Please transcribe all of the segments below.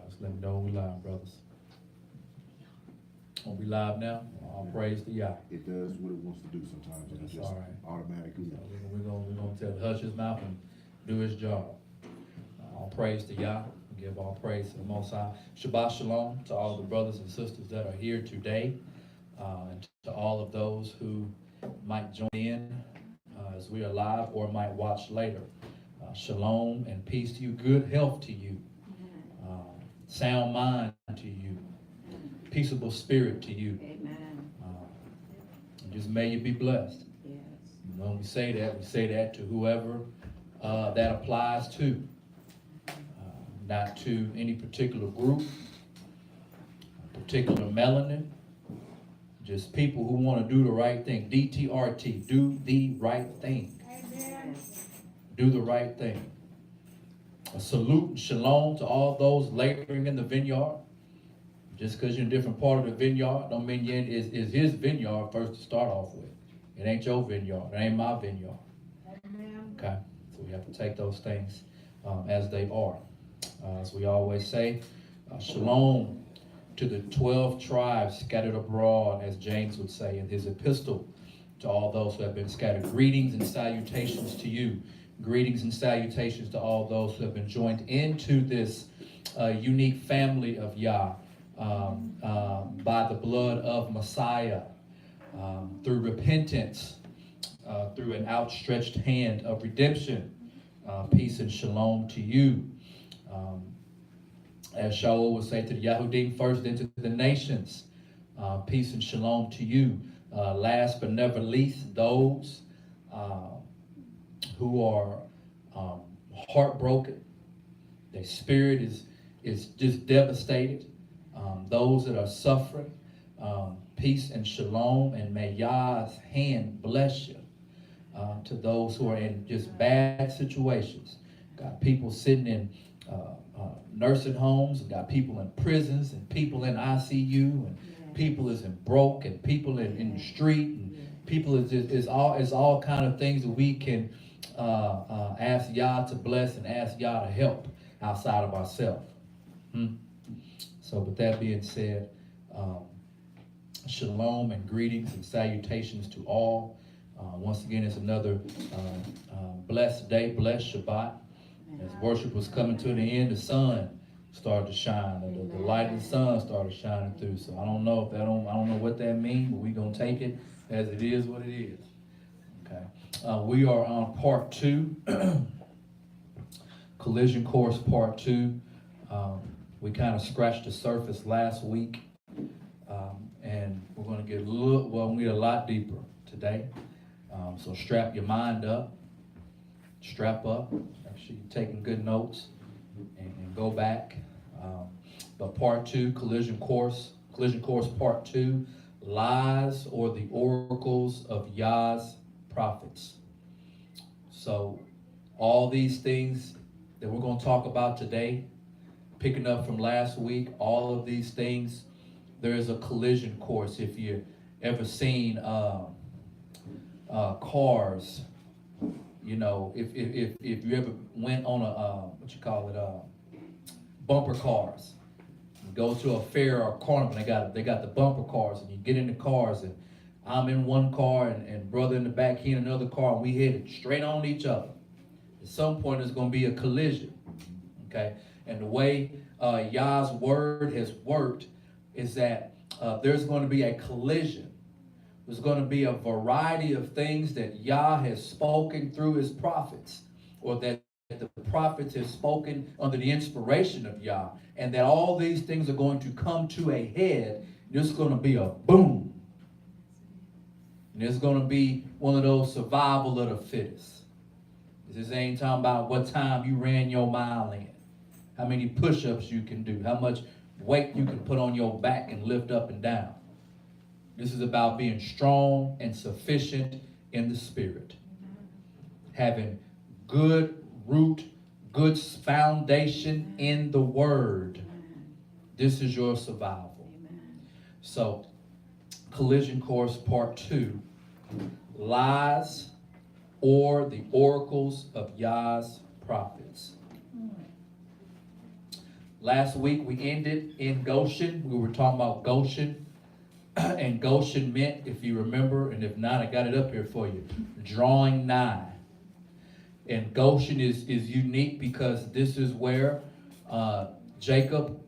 Just let me know when we live, brothers. Are we live now? All praise to Yah. It does what it wants to do sometimes, and it That's just all right. automatically. So we're gonna tell hush his mouth and do his job. All praise to Yah. Give all praise to the Most High. Shabbat Shalom to all the brothers and sisters that are here today, and to all of those who might join in as we are live or might watch later. Shalom and peace to you. Good health to you. Sound mind to you. Peaceable spirit to you. Amen. And just may you be blessed. Yes. When we say that to whoever that applies to. Not to any particular group, particular melanin, just people who want to do the right thing. DTRT, do the right thing. Amen. Do the right thing. A salute and shalom to all those laboring in the vineyard. Just because you're in a different part of the vineyard, don't mean is his vineyard first to start off with. It ain't your vineyard. It ain't my vineyard. Amen. Okay, so we have to take those things as they are. As we always say, shalom to the 12 tribes scattered abroad, as James would say in his epistle, to all those who have been scattered. Greetings and salutations to you. Greetings and salutations to all those who have been joined into this unique family of Yah by the blood of Messiah, through repentance, through an outstretched hand of redemption. Peace and shalom to you. As Shaul would say to the Yahudim first, then to the nations. Peace and shalom to you. Last but never least, those who are heartbroken. Their spirit is just devastated. Those that are suffering. Peace and shalom, and may Yah's hand bless you. To those who are in just bad situations. Got people sitting in nursing homes, got people in prisons, and people in ICU, and people is in broke, and people in the street, and people is all kind of things that we can ask Yah to bless and ask Yah to help outside of ourselves. So with that being said, shalom and greetings and salutations to all. Once again, it's another blessed day, blessed Shabbat. As worship was coming to the end, the sun started to shine. The light of the sun started shining through. So I don't know what that means, but we're gonna take it as it is what it is. Okay. We are on part 2, collision course part 2. We kind of scratched the surface last week, and we're going to get we get a lot deeper today. So strap your mind up, strap up, make sure you're taking good notes, and go back. But part 2, collision course part 2, lies or the oracles of Yah's prophets. So all these things that we're going to talk about today, picking up from last week, all of these things, there is a collision course. If you ever seen cars, you know, if you ever went on a bumper cars, you go to a fair or a carnival, they got the bumper cars, and you get in the cars, and I'm in one car, and brother in the back, he in another car, and we headed straight on each other. At some point, there's going to be a collision. Okay, and the way Yah's word has worked is that there's going to be a collision. There's going to be a variety of things that Yah has spoken through his prophets, or that the prophets have spoken under the inspiration of Yah, and that all these things are going to come to a head. There's going to be a boom. And there's going to be one of those survival of the fittest. This ain't talking about what time you ran your mile in, how many push-ups you can do, how much weight you can put on your back and lift up and down. This is about being strong and sufficient in the spirit. Having good root, good foundation in the word. This is your survival. So, collision course part 2, lies or the oracles of Yah's prophets. Last week we ended in Goshen. We were talking about Goshen. And Goshen meant, if you remember, and if not, I got it up here for you, drawing nigh. And Goshen is unique because this is where Jacob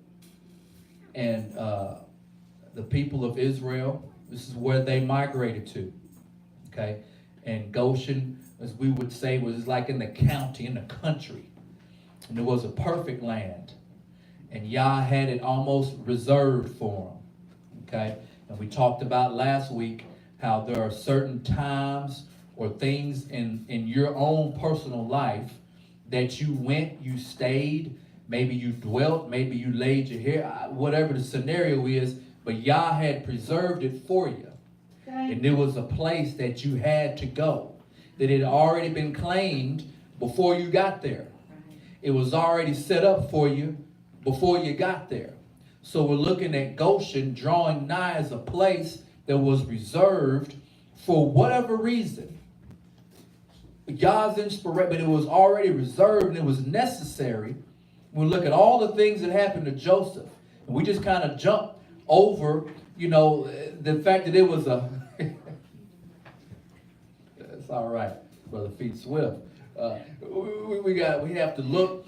and the people of Israel, this is where they migrated to. Okay? And Goshen, as we would say, was like in the county, in the country. And it was a perfect land. And Yah had it almost reserved for them. Okay? And we talked about last week how there are certain times or things in your own personal life that you went, you stayed, maybe you dwelt, maybe you laid your hair, whatever the scenario is, but Yah had preserved it for you. And there was a place that you had to go, that had already been claimed before you got there. It was already set up for you before you got there. So we're looking at Goshen, drawing nigh, as a place that was reserved for whatever reason. God's inspiration, but it was already reserved and it was necessary. We look at all the things that happened to Joseph. And we just kind of jump over, the fact that it was a... It's all right, Brother Feet Swift. We have to look...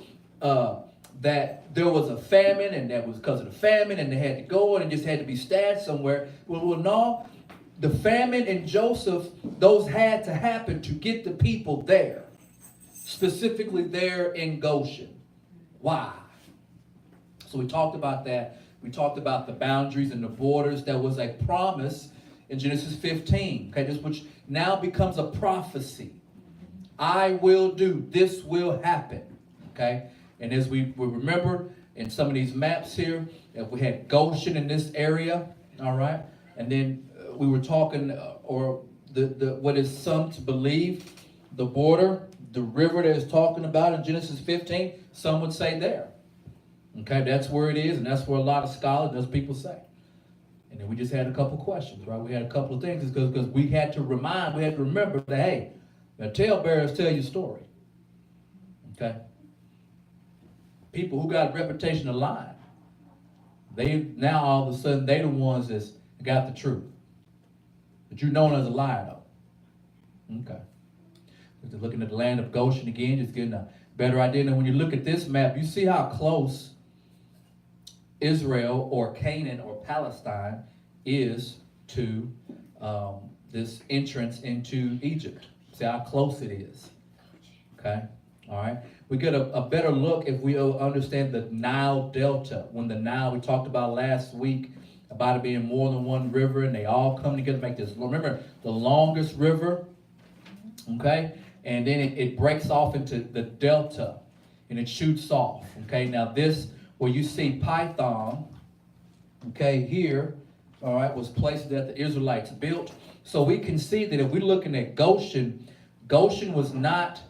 that there was a famine, and that was because of the famine, and they had to go, and it just had to be stashed somewhere. Well, no, the famine and Joseph, those had to happen to get the people there, specifically there in Goshen. Why? So we talked about that. We talked about the boundaries and the borders. That was a promise in Genesis 15, okay, this which now becomes a prophecy. I will do, this will happen, okay? And as we remember in some of these maps here, if we had Goshen in this area, all right? And then we were talking, or the what is some to believe, the border, the river that is talking about in Genesis 15, some would say there. Okay, that's where it is, and that's where a lot of scholars, those people say. And then we just had a couple questions, right? We had a couple of things because we had to remember that, hey, the talebearers tell your story. Okay? People who got a reputation of lying, they now all of a sudden they the ones that's got the truth. But you're known as a liar though. Okay. Just looking at the land of Goshen again, just getting a better idea. And when you look at this map, you see how close Israel or Canaan or Palestine is to this entrance into Egypt. See how close it is. Okay. All right. We get a better look if we understand the Nile Delta. When the Nile, we talked about last week about it being more than one river, and they all come together to make this. Remember, the longest river, okay? And then it breaks off into the delta, and it shoots off, okay? Now this, where you see Python, okay, here, all right, was places that the Israelites built. So we can see that if we're looking at Goshen, Goshen was not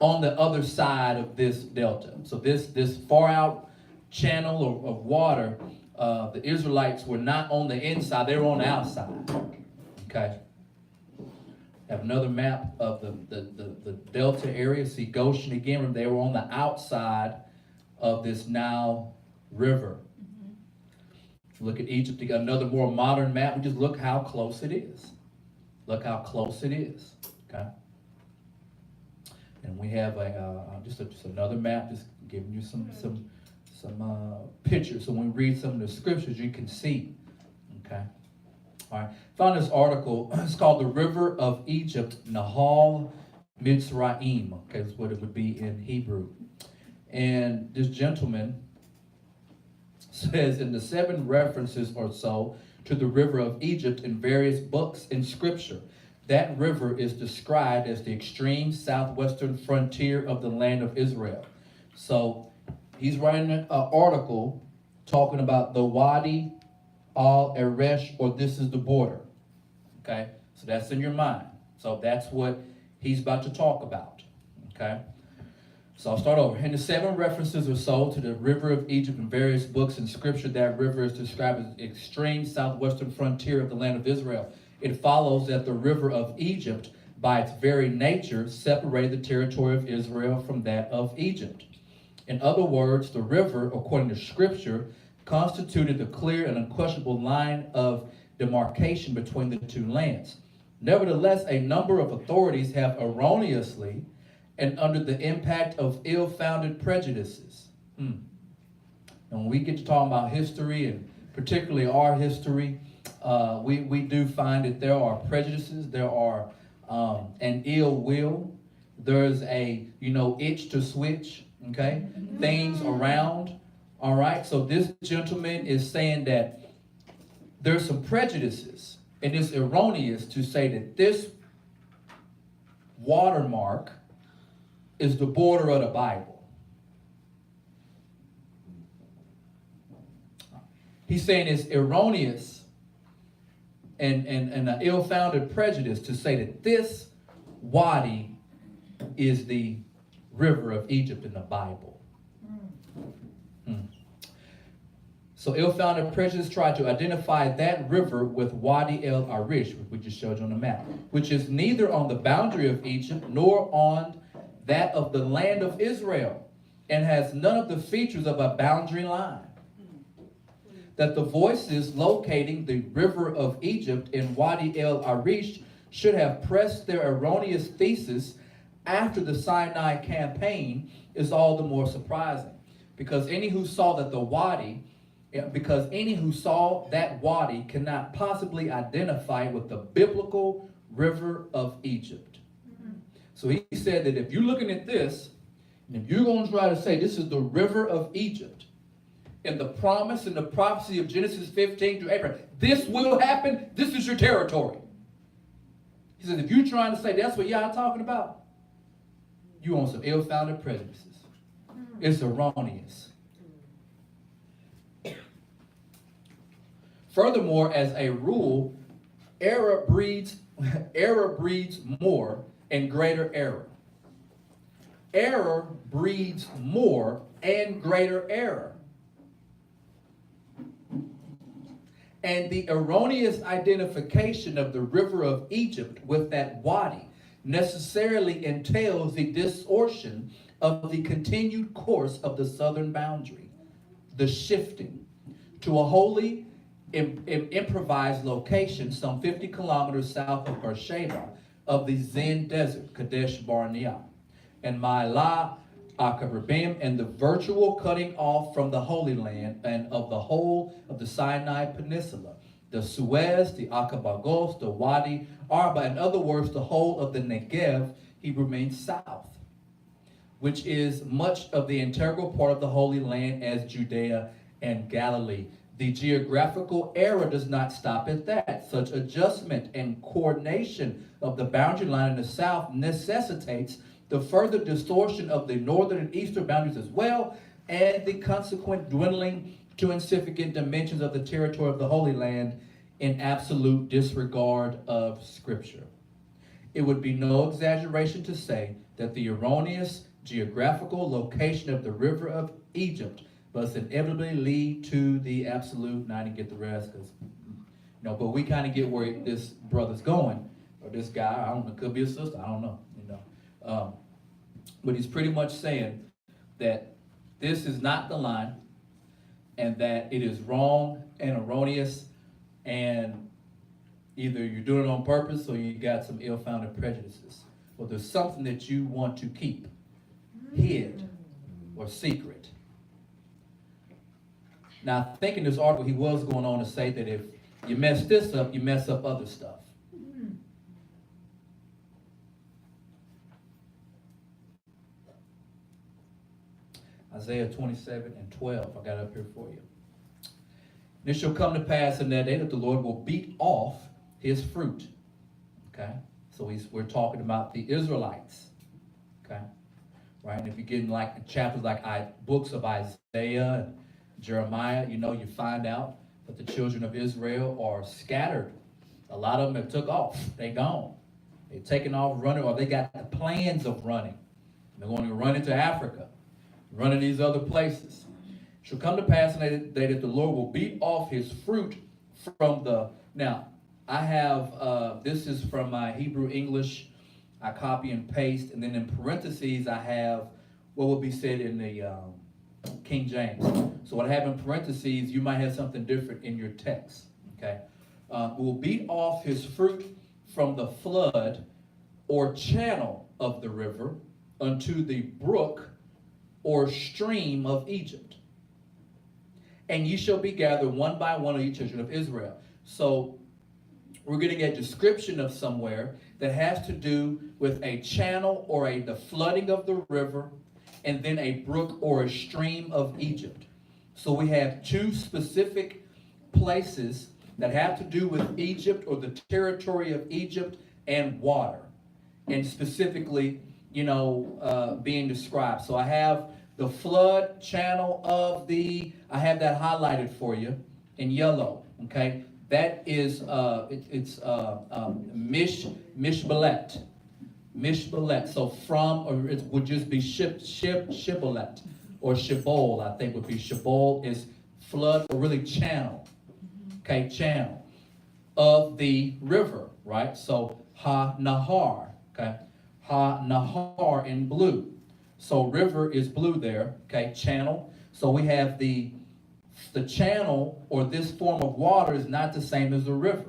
on the other side of this delta. So this far out channel of water, the Israelites were not on the inside, they were on the outside. Okay. Have another map of the delta area. See Goshen again, remember they were on the outside of this Nile River. Look at Egypt, got another more modern map. We just look how close it is. Look how close it is. Okay. And we have just another map, just giving you some pictures. So when we read some of the scriptures, you can see. Okay. All right. Found this article. It's called "The River of Egypt, Nahal Mitzrayim." Okay, that's what it would be in Hebrew. And this gentleman says in the 7 references or so to the river of Egypt in various books in Scripture, that river is described as the extreme southwestern frontier of the land of Israel. So he's writing an article talking about the Wadi al-Eresh, or this is the border. Okay, so that's in your mind. So that's what he's about to talk about. Okay, so I'll start over. In the 7 references or so to the river of Egypt in various books in Scripture, that river is described as the extreme southwestern frontier of the land of Israel. It follows that the river of Egypt, by its very nature, separated the territory of Israel from that of Egypt. In other words, the river, according to Scripture, constituted the clear and unquestionable line of demarcation between the two lands. Nevertheless, a number of authorities have erroneously and under the impact of ill-founded prejudices. And when we get to talking about history, and particularly our history, we do find that there are prejudices, there are an ill will, there's a, itch to switch, okay? Things around, all right? So this gentleman is saying that there's some prejudices, and it's erroneous to say that this watermark is the border of the Bible. He's saying it's erroneous and an ill-founded prejudice to say that this wadi is the river of Egypt in the Bible. So ill-founded prejudice tried to identify that river with Wadi el Arish, which we just showed you on the map, which is neither on the boundary of Egypt nor on that of the land of Israel, and has none of the features of a boundary line. That the voices locating the river of Egypt in Wadi el Arish should have pressed their erroneous thesis after the Sinai campaign is all the more surprising, because any who saw that wadi cannot possibly identify it with the biblical river of Egypt. So he said that if you're looking at this, and if you're going to try to say this is the river of Egypt, and the promise and the prophecy of Genesis 15 to Abraham, this will happen, this is your territory. He said, if you're trying to say that's what y'all talking about, you on some ill-founded prejudices. It's erroneous. Furthermore, as a rule, error breeds more and greater error. Error breeds more and greater error. And the erroneous identification of the river of Egypt with that wadi necessarily entails the distortion of the continued course of the southern boundary, the shifting to a wholly improvised location some 50 kilometers south of Beersheba of the Zen Desert, Kadesh Barnea, and Ma'ala Akarabim, and the virtual cutting off from the Holy Land and of the whole of the Sinai Peninsula, the Suez, the Akabagos, the Wadi Arba, in other words, the whole of the Negev, Hebrew means south, which is much of the integral part of the Holy Land as Judea and Galilee. The geographical error does not stop at that. Such adjustment and coordination of the boundary line in the south necessitates the further distortion of the northern and eastern boundaries as well, and the consequent dwindling to insignificant dimensions of the territory of the Holy Land in absolute disregard of Scripture. It would be no exaggeration to say that the erroneous geographical location of the river of Egypt must inevitably lead to the absolute, now I didn't get the rest, because, but we kind of get where this brother's going, or this guy, I don't know, could be a sister, I don't know, but he's pretty much saying that this is not the line, and that it is wrong and erroneous, and either you're doing it on purpose or you got some ill-founded prejudices, or there's something that you want to keep hid or secret. Now, I think in this article he was going on to say that if you mess this up, you mess up other stuff. Isaiah 27:12, I got it up here for you. And it shall come to pass in that day that the Lord will beat off his fruit. Okay? So we're talking about the Israelites. Okay? Right? And if you get in like chapters like books of Isaiah and Jeremiah, you find out that the children of Israel are scattered. A lot of them have took off. They gone. They've taken off running, or they got the plans of running. They're going to run into Africa, run to these other places. It shall come to pass in that day that the Lord will beat off his fruit from the... Now, I have, this is from my Hebrew English. I copy and paste, and then in parentheses I have what will be said in the King James. So what I have in parentheses, you might have something different in your text. Okay, will beat off his fruit from the flood or channel of the river unto the brook or stream of Egypt. And ye shall be gathered one by one of ye children of Israel. So we're getting a description of somewhere that has to do with a channel or the flooding of the river, and then a brook or a stream of Egypt. So we have two specific places that have to do with Egypt or the territory of Egypt and water, and specifically, being described. So I have the flood channel of I have that highlighted for you in yellow. Okay, that is Mishbelet. Mishbelet. So or it would just be Shibboleth, or Shibol, I think would be. Shibol is flood, or really channel. Okay, channel of the river, right? So Ha-Nahar, okay? Ha-Nahar in blue. So river is blue there, okay? Channel. So we have the channel, or this form of water, is not the same as the river,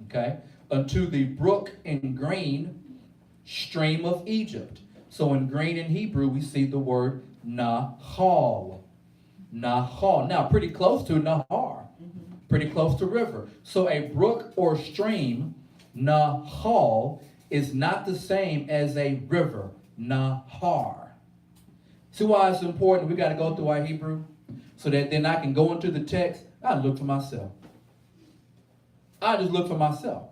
okay? Unto the brook in green, stream of Egypt. So in green in Hebrew, we see the word Nahal. Nahal. Now, pretty close to Nahar. Pretty close to river. So a brook or stream, Nahal, is not the same as a river, Nahar. See why it's important? We got to go through our Hebrew so that then I can go into the text. I look for myself. I just look for myself.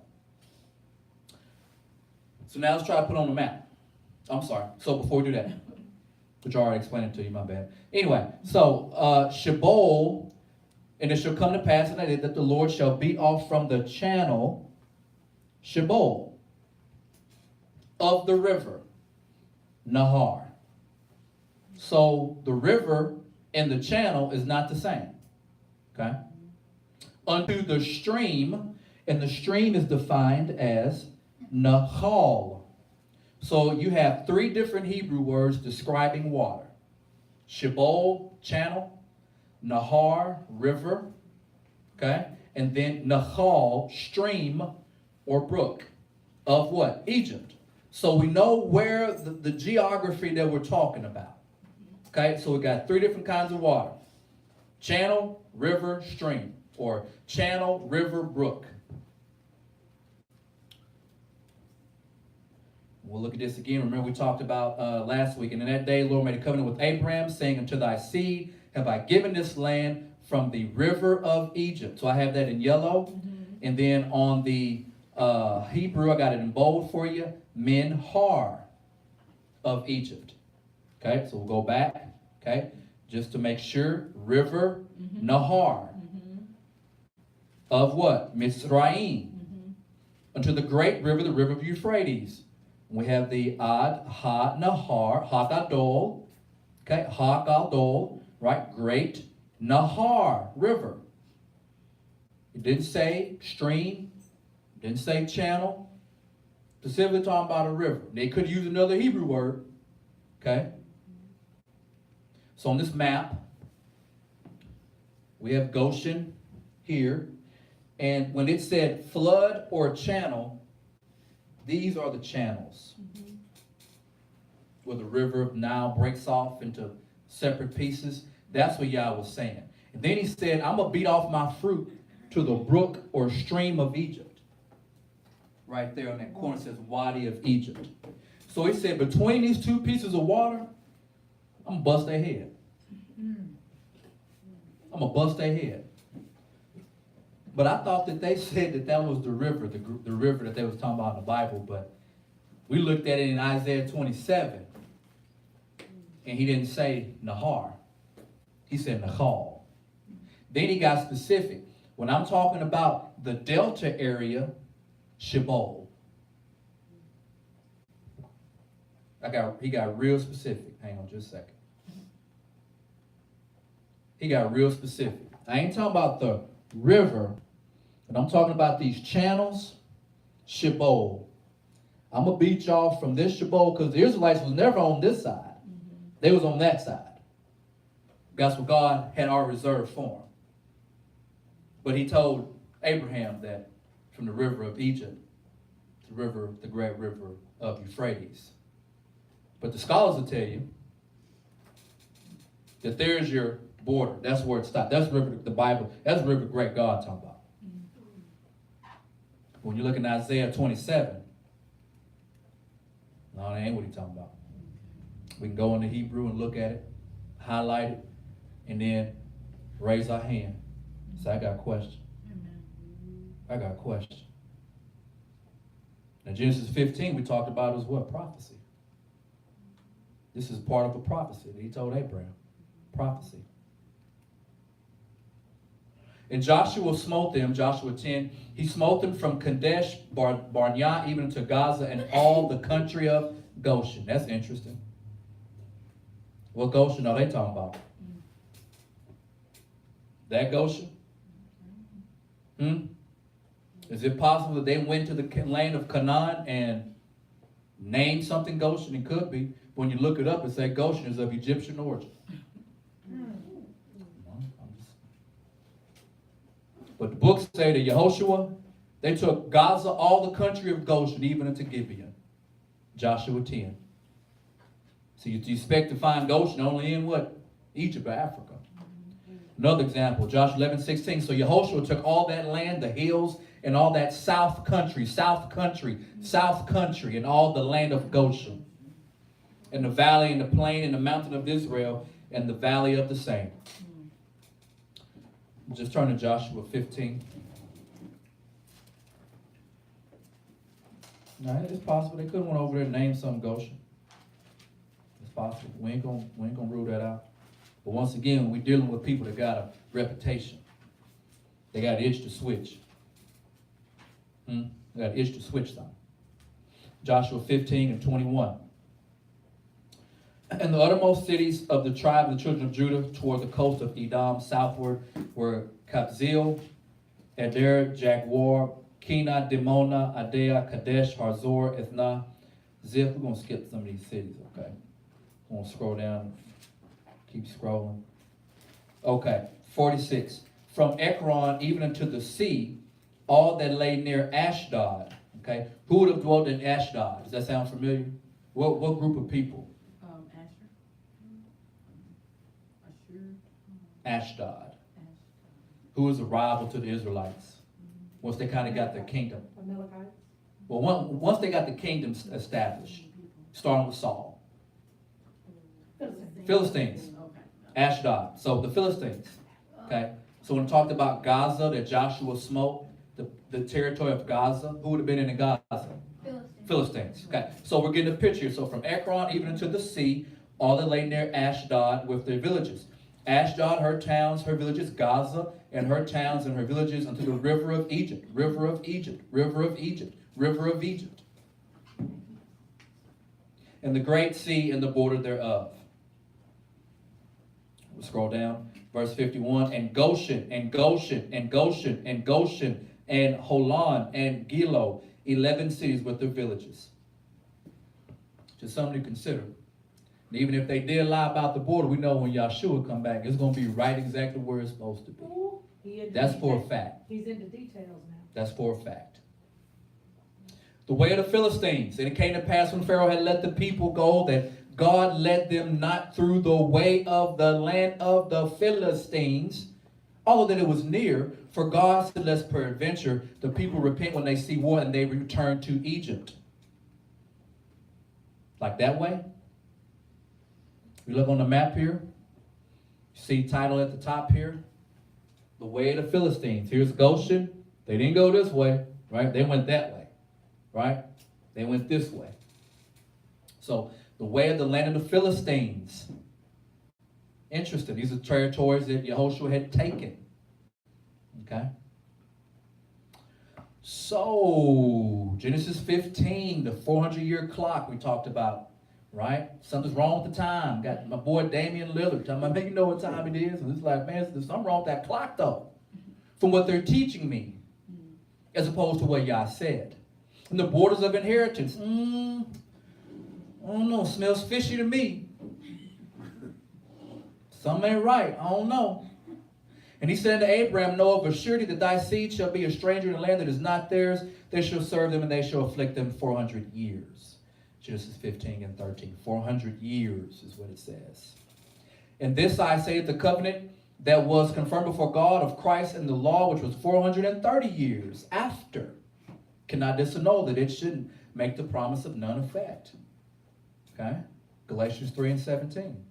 So now let's try to put on the map. I'm sorry. So before we do that, which I already explained it to you, my bad. Anyway, so Shibol, and it shall come to pass in that day that the Lord shall beat off from the channel, Shibol, of the river, Nahar. So the river and the channel is not the same. Okay? Unto the stream, and the stream is defined as Nahal. So you have three different Hebrew words describing water. Shibol, channel. Nahar, river. Okay? And then Nahal, stream or brook of what? Egypt. So we know where the geography that we're talking about. Okay? So we got three different kinds of water. Channel, river, stream. Or channel, river, brook. We'll look at this again. Remember, we talked about last week. And in that day, the Lord made a covenant with Abraham, saying, unto thy seed have I given this land from the river of Egypt. So I have that in yellow. Mm-hmm. And then on the Hebrew, I got it in bold for you. Minhar of Egypt. Okay, so we'll go back. Okay, just to make sure. River, mm-hmm. Nahar. Mm-hmm. Of what? Mitzrayim. Mm-hmm. Unto the great river, the river of Euphrates. We have the Ad, Ha, Nahar, Hagadol, okay, Hagadol, right, great, Nahar, river. It didn't say stream, didn't say channel, specifically talking about a river. They could use another Hebrew word, okay. So on this map, we have Goshen here, and when it said flood or channel, these are the channels, mm-hmm. where the river of Nile breaks off into separate pieces. That's what Yah was saying. And then he said, I'm going to beat off my fruit to the brook or stream of Egypt. Right there on that corner says Wadi of Egypt. So he said, between these two pieces of water, I'm going to bust their head. I'm going to bust their head. But I thought that they said that was the river, the river that they was talking about in the Bible. But we looked at it in Isaiah 27, and he didn't say Nahar. He said Nahal. Then he got specific. When I'm talking about the delta area, Shibol. He got real specific. Hang on just a second. He got real specific. I ain't talking about the river, but I'm talking about these channels, Shibol. I'm going to beat y'all from this Shibol because the Israelites was never on this side. Mm-hmm. They was on that side. That's what God had already reserved for them. But he told Abraham that from the river of Egypt to the great river of Euphrates. But the scholars will tell you that there's your border. That's where it stops. That's the river, the Bible. That's the river great God talking about. When you look in Isaiah 27, no, that ain't what he's talking about. We can go into Hebrew and look at it, highlight it, and then raise our hand. Say, I got a question. I got a question. Now, Genesis 15, we talked about was what? Prophecy. This is part of a prophecy that he told Abraham. Prophecy. And Joshua smote them, Joshua 10, he smote them from Kadesh, Barnea, even to Gaza, and all the country of Goshen. That's interesting. What Goshen are they talking about? That Goshen? Is it possible that they went to the land of Canaan and named something Goshen? It could be. When you look it up, it says Goshen is of Egyptian origin. But the books say that Yehoshua, they took Gaza, all the country of Goshen, even into Gibeon. Joshua 10. So you expect to find Goshen only in what? Egypt or Africa. Another example, Joshua 11:16. So Yehoshua took all that land, the hills, and all that south country, and all the land of Goshen, and the valley and the plain and the mountain of Israel, and the valley of the same. Just turn to Joshua 15. Now, it's possible they could have went over there and named some Goshen. It's possible. We ain't gonna rule that out. But once again, we're dealing with people that got a reputation. They got an itch to switch. They got an itch to switch something. Joshua 15:21. And the uttermost cities of the tribe of the children of Judah toward the coast of Edom southward were Kabzeel, Eder, Jaguar, Kena, Dimona, Adea, Kadesh, Hazor, Ethna, Ziph. We're going to skip some of these cities, okay? I'm going to scroll down. Keep scrolling. Okay, 46. From Ekron even unto the sea, all that lay near Ashdod. Okay, who would have dwelt in Ashdod? Does that sound familiar? What group of people? Ashdod. Who was a rival to the Israelites once they kind of got their kingdom. Well, once they got the kingdom established, starting with Saul. Philistines. Ashdod. So the Philistines. Okay. So when we talked about Gaza, that Joshua smote, the territory of Gaza, who would have been in Gaza? Philistines. Okay. So we're getting a picture. So from Ekron even into the sea, all that lay near Ashdod with their villages. Ashdod, her towns, her villages, Gaza, and her towns and her villages unto the river of Egypt, river of Egypt, river of Egypt, river of Egypt, and the great sea and the border thereof. We'll scroll down, verse 51, and Goshen, and Goshen, and Goshen, and Goshen, and Holon, and Gilo, 11 cities with their villages. Just something to consider. And even if they did lie about the border, we know when Yahshua come back, it's going to be right exactly where it's supposed to be. That's for a fact. He's in the details now. That's for a fact. The way of the Philistines. And it came to pass when Pharaoh had let the people go that God led them not through the way of the land of the Philistines, although that it was near, for God said, lest peradventure the people repent when they see war and they return to Egypt. Like that way. We look on the map here. You see title at the top here. The way of the Philistines. Here's Goshen. They didn't go this way, right? They went that way, right? They went this way. So the way of the land of the Philistines. Interesting. These are territories that Yehoshua had taken. Okay. So Genesis 15, the 400-year clock we talked about. Right? Something's wrong with the time. Got my boy Damian Lillard talking about, man, you know what time it is? And it's like, man, there's something wrong with that clock, though. From what they're teaching me, as opposed to what Yah said. And the borders of inheritance. I don't know, smells fishy to me. Something ain't right. I don't know. And he said unto Abraham, know of a surety that thy seed shall be a stranger in a land that is not theirs. They shall serve them, and they shall afflict them 400 years. Genesis 15 and 13. 400 years is what it says. And this I say, the covenant that was confirmed before God of Christ and the law, which was 430 years after, cannot disannul that it shouldn't make the promise of none effect. Okay? Galatians 3 and 17.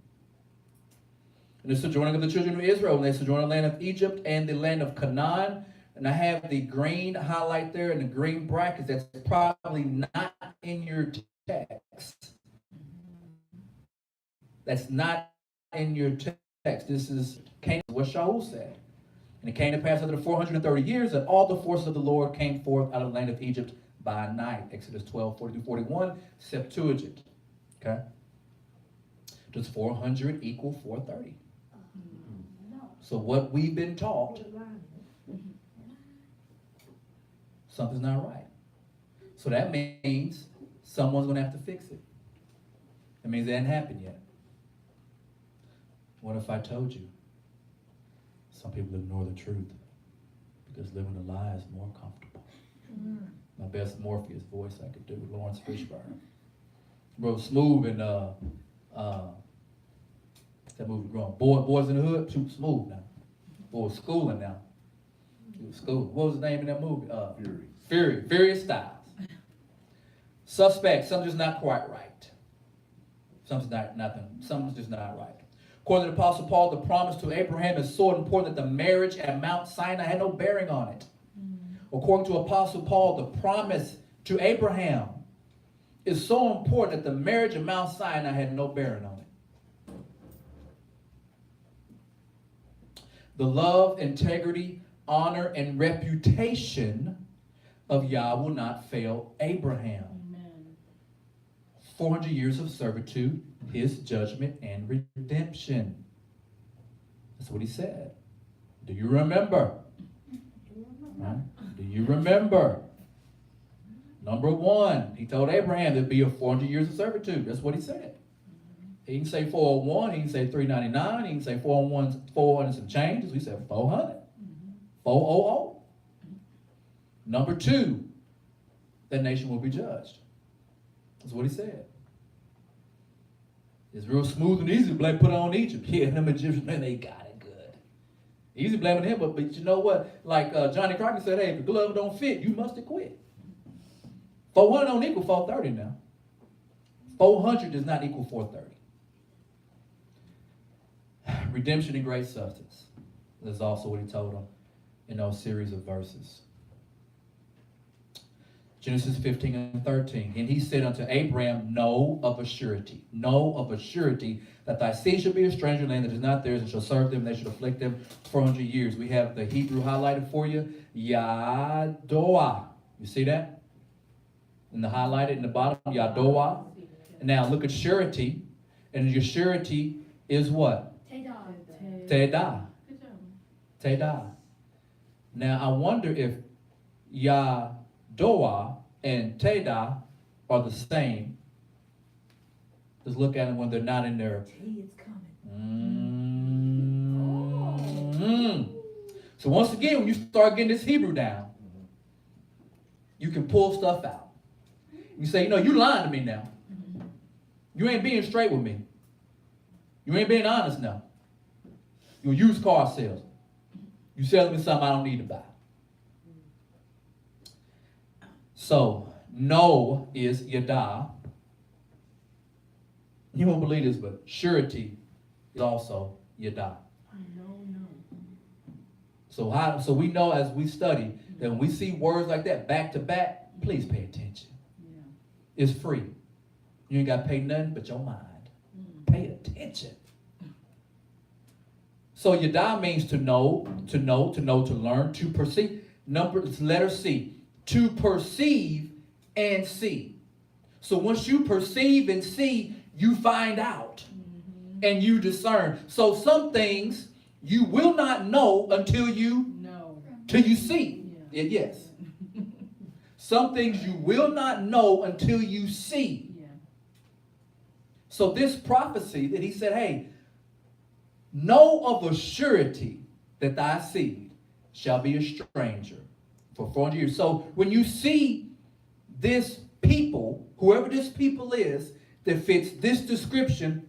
And the sojourning of the children of Israel, when they sojourned in the land of Egypt and the land of Canaan. And I have the green highlight there and the green brackets. That's probably not in your text. That's not in your text. This is Canaan, what Shaul said. And it came to pass after the 430 years that all the forces of the Lord came forth out of the land of Egypt by night. Exodus 12, 40-41, Septuagint. Okay? Does 400 equal 430? So what we've been taught, something's not right. So that means someone's going to have to fix it. That means it hasn't happened yet. What if I told you? Some people ignore the truth because living a lie is more comfortable. My best Morpheus voice I could do, Lawrence Fishburne. Bro, Smooth and that movie growing. Boys in the Hood, too smooth now. Boy was schooling now. He was schooling. What was the name of that movie? Fury. Furious Styles. Suspect, something's not quite right. Something's just not right. According to the Apostle Paul, the promise to Abraham is so important that the marriage at Mount Sinai had no bearing on it. According to Apostle Paul, the promise to Abraham is so important that the marriage at Mount Sinai had no bearing on it. The love, integrity, honor, and reputation of Yah will not fail Abraham. Amen. 400 years of servitude, his judgment and redemption. That's what he said. Do you remember? Right? Do you remember? Number one, he told Abraham there'd be a 400 years of servitude. That's what he said. He didn't say 401, he didn't say 399, he didn't say 401, 400 some changes. He said 400. 400. Number two, that nation will be judged. That's what he said. It's real smooth and easy to blame, put on Egypt. Yeah, them Egyptians, man, they got it good. Easy blaming him, but you know what? Like Johnny Crockett said, hey, if the glove don't fit, you must have quit. 400 don't equal 430 now. 400 does not equal 430. Redemption and great substance. That's also what he told them in those series of verses. Genesis 15 and 13. And he said unto Abraham, know of a surety that thy seed shall be a stranger in land that is not theirs, and shall serve them, and they shall afflict them 400 years. We have the Hebrew highlighted for you. Yadoah. You see that? In the highlighted in the bottom, Yadoah. And now look at surety. And your surety is what? Tedah. Tedah. Now I wonder if Yadoah and Tedah are the same. Just look at them when they're not in there. So once again, when you start getting this Hebrew down, you can pull stuff out. You say, you lying to me now. You ain't being straight with me. You ain't being honest now. You're a used car salesman. You selling me something I don't need to buy. So, no is Yadah. You won't believe this, but surety is also Yadah. So we know as we study that when we see words like that back to back, please pay attention. Yeah. It's free. You ain't got to pay nothing but your mind. Pay attention. So Yadah means to know, to learn, to perceive. Letter C. To perceive and see. So once you perceive and see, you find out and you discern. So some things you will not know until you see. Yeah. Yes. Some things you will not know until you see. Yeah. So this prophecy that he said, hey, Know of a surety that thy seed shall be a stranger for 400 years. So when you see this people, whoever this people is, that fits this description,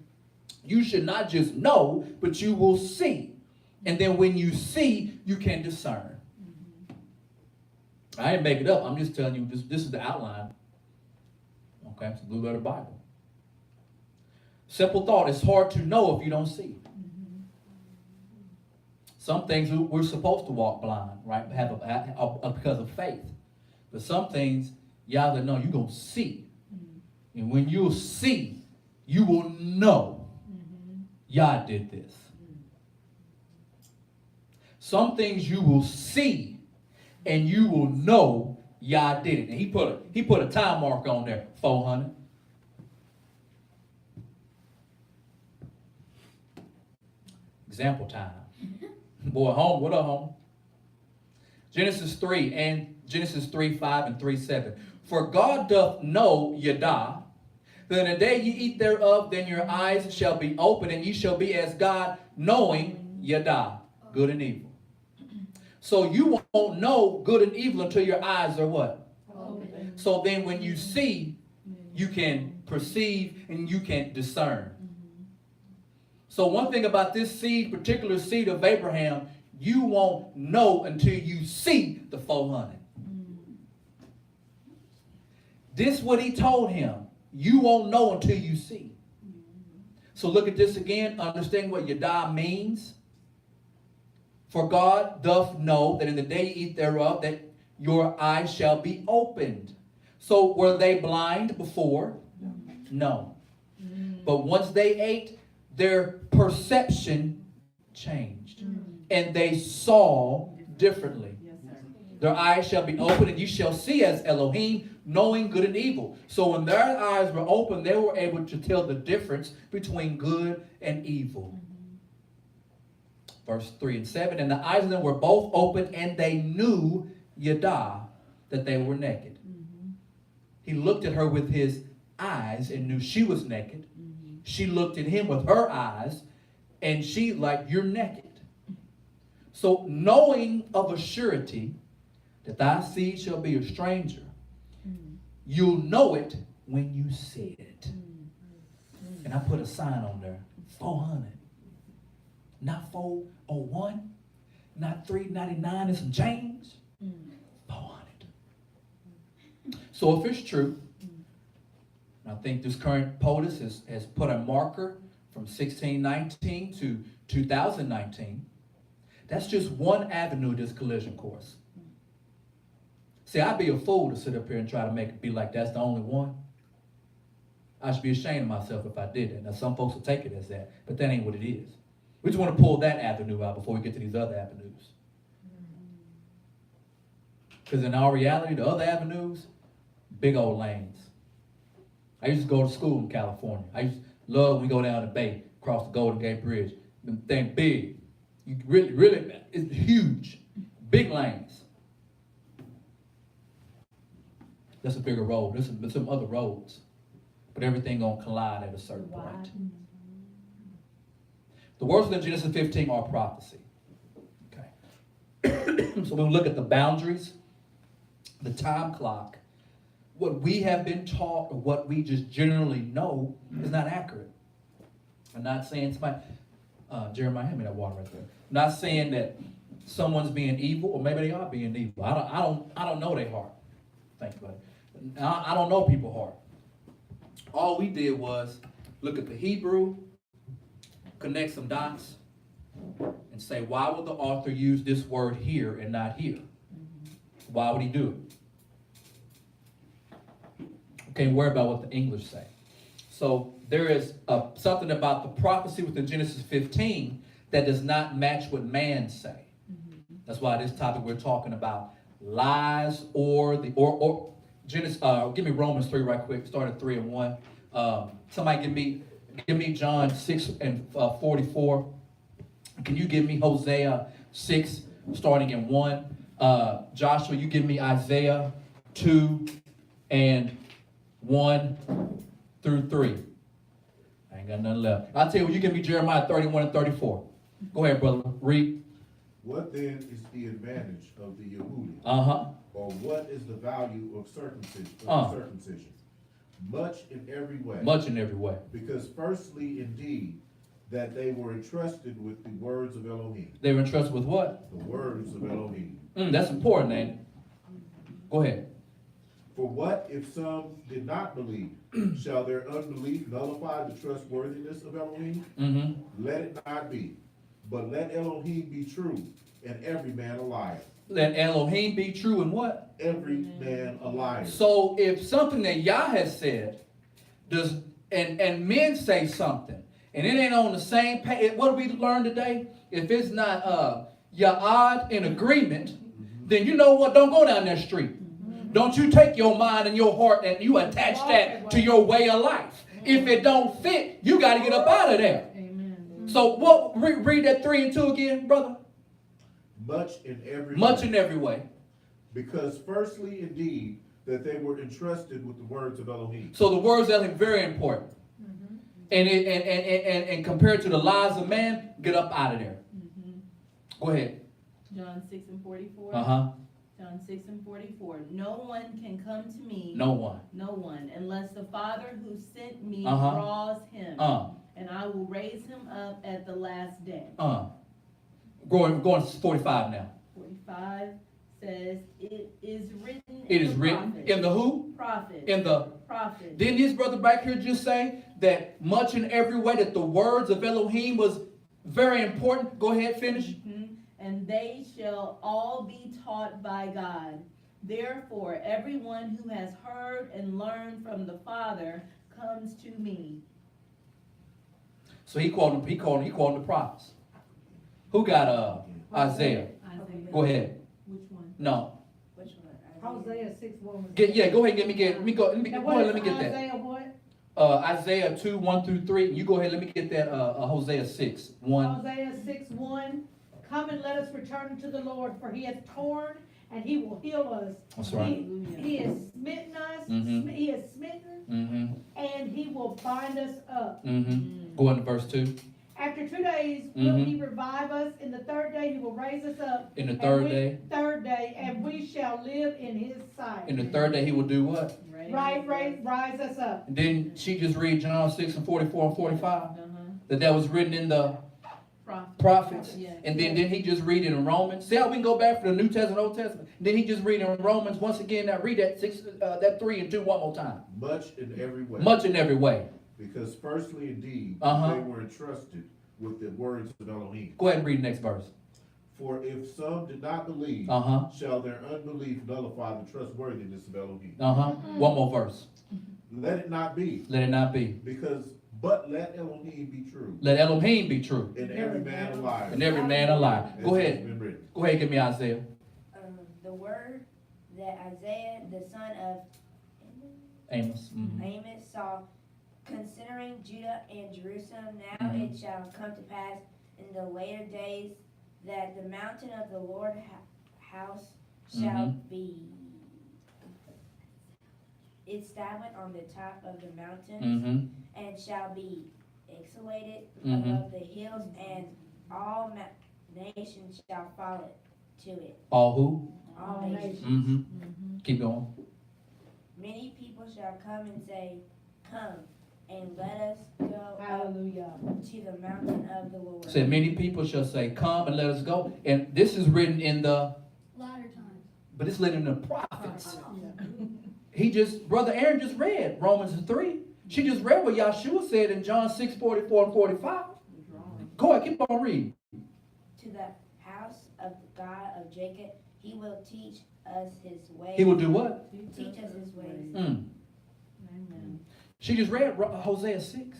you should not just know, but you will see. And then when you see, you can discern. I didn't make it up. I'm just telling you, this is the outline. Okay, it's the Blue Letter Bible. Simple thought, it's hard to know if you don't see. Some things we're supposed to walk blind, right? Because of faith. But some things, y'all that know, you're going to see. And when you see, you will know Yah did this. Some things you will see, and you will know Yah did it. And he put a time mark on there, 400. Example time. Boy, home, what up, home? Genesis 3 and Genesis 3:5 and 3:7. For God doth know Yada, that in the day ye eat thereof, then your eyes shall be open, and ye shall be as God, knowing Yada, good and evil. So you won't know good and evil until your eyes are what? Open. So then when you see, you can perceive and you can discern. So one thing about this seed, particular seed of Abraham, you won't know until you see the 400. This is what he told him. You won't know until you see. So look at this again. Understand what Yada means. For God doth know that in the day you eat thereof, that your eyes shall be opened. So were they blind before? No. But once they ate, their perception changed. And they saw differently. Their eyes shall be opened, and you shall see as Elohim, knowing good and evil. So when their eyes were open, they were able to tell the difference between good and evil. Verse 3 and 7, and the eyes of them were both open, and they knew Yada, that they were naked. He looked at her with his eyes and knew she was naked. She looked at him with her eyes, and she like, you're naked. So knowing of a surety that thy seed shall be a stranger, you'll know it when you see it. And I put a sign on there, 400. Not 401, not 399 and some change. 400. So if it's true, I think this current POTUS has put a marker from 1619 to 2019. That's just one avenue of this collision course. See, I'd be a fool to sit up here and try to make it be like that's the only one. I should be ashamed of myself if I did that. Now, some folks will take it as that, but that ain't what it is. We just want to pull that avenue out before we get to these other avenues. Because in our reality, the other avenues, big old lanes. I used to go to school in California. I used to love when we go down the bay, across the Golden Gate Bridge. The thing big. You really, it's huge. Big lanes. That's a bigger road. There's some other roads. But everything gonna collide at a certain point. The words in Genesis 15 are prophecy. Okay. So when we look at the boundaries, the time clock, what we have been taught or what we just generally know is not accurate. I'm not saying somebody, Jeremiah, hand me that water right there. I'm not saying that someone's being evil, or maybe they are being evil. I don't know their heart. Thank you, buddy. I don't know people's heart. All we did was look at the Hebrew, connect some dots, and say, why would the author use this word here and not here? Why would he do it? Okay, worry about what the English say. So there is something about the prophecy within Genesis 15 that does not match what man say. That's why this topic we're talking about lies or Genesis. Give me Romans 3 right quick. Start at 3 and 1. Somebody give me John 6 and 44. Can you give me Hosea 6 starting in 1? Joshua, you give me Isaiah 2 and 1 through 3. I ain't got nothing left. I'll tell you what, you give me Jeremiah 31 and 34. Go ahead, brother. Read. What then is the advantage of the Yehudi? Uh-huh. Or what is the value of circumcision? Much in every way. Much in every way. Because firstly, indeed, that they were entrusted with the words of Elohim. They were entrusted with what? The words of Elohim. That's important, ain't it? Go ahead. For what if some did not believe? Shall their unbelief nullify the trustworthiness of Elohim? Mm-hmm. Let it not be. But let Elohim be true, and every man a liar. Let Elohim be true and what? Every man a liar. So if something that Yah has said does, and men say something, and it ain't on the same page, what do we learn today? If it's not Ya'ad in agreement, then you know what? Don't go down that street. Don't you take your mind and your heart and you attach that to your way of life. If it don't fit, you got to get up out of there. So what? Read that 3 and 2 again, brother. Much in every Much way. in every way. Because firstly, indeed, that they were entrusted with the words of Elohim. So the words of Elohim very important. And compared to the lies of man, get up out of there. Go ahead. John 6 and 44. Uh-huh. John 6 and 44. No one can come to me. No one. No one, unless the Father who sent me Uh-huh. draws him. And I will raise him up at the last day. Going to 45 now. 45 says, it is written It in is the written prophet. in the who? Prophet. In the. Prophet. Didn't his brother back here just say that much in every way that the words of Elohim was very important? Go ahead, finish. And they shall all be taught by God. Therefore, everyone who has heard and learned from the Father comes to me. So he called them the prophets. Who got Isaiah? Go ahead. Which one? No. Which one? Hosea 6:1. Go ahead. Let me get that. Isaiah what? Isaiah 2, 1 through 3. You go ahead. Let me get that. Hosea 6, 1. Hosea 6:1. Come and let us return to the Lord, for he has torn and he will heal us. That's right. He has smitten us. He has smitten and he will bind us up. Go into verse 2. After 2 days will he revive us. In the third day he will raise us up. In the third day. Third day, and we shall live in his sight. In the third day he will do what? Rise us up. And then she just read John 6 and 44 and 45. That was written in the prophets. Yeah. And then he just read it in Romans. See how we can go back from the New Testament, Old Testament. Then he just read it in Romans once again. Now read that 3 and 2 one more time. Much in every way. Much in every way. Because firstly, indeed, Uh-huh. they were entrusted with the words of Elohim. Go ahead and read the next verse. For if some did not believe, Uh-huh. shall their unbelief nullify the trustworthiness of Elohim. One more verse. Let it not be, Let it not be. but let Elohim be true, Let Elohim be true. and every man a liar. And every man a liar. as Go it has ahead. been written. Go ahead, give me Isaiah. The word that Isaiah, the son of Amos. Amos, saw considering Judah and Jerusalem. Now it shall come to pass in the later days that the mountain of the Lord house shall be established on the top of the mountains and shall be exalted above the hills, and all nations shall follow to it. All who? All nations. Keep going. Many people shall come and say, come and let us go Hallelujah. up to the mountain of the Lord. Said many people shall say, come and let us go. And this is written in the Latter times. but it's written in the prophets. Brother Aaron just read Romans 3. She just read what Yahshua said in John 6, 44 and 45. Go ahead, keep on reading. To the house of God of Jacob, he will teach us his ways. He will do what? Teach us his ways. Amen. She just read Hosea 6.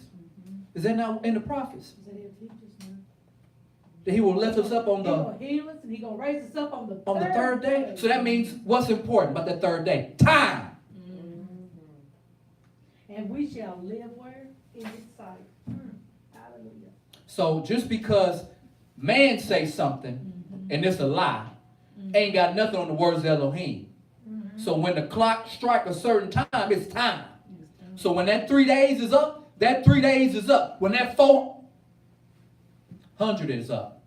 Is that not in the prophets? That he will lift us up on He the gonna heal us and he gonna raise us up on the third day. So that means what's important about that third day? Time. And we shall live where? In his sight. Hallelujah. So just because man say something and it's a lie, ain't got nothing on the words of Elohim. So when the clock strike a certain time, it's time. So when that 3 days is up, that 3 days is up. When that 400 100 is up.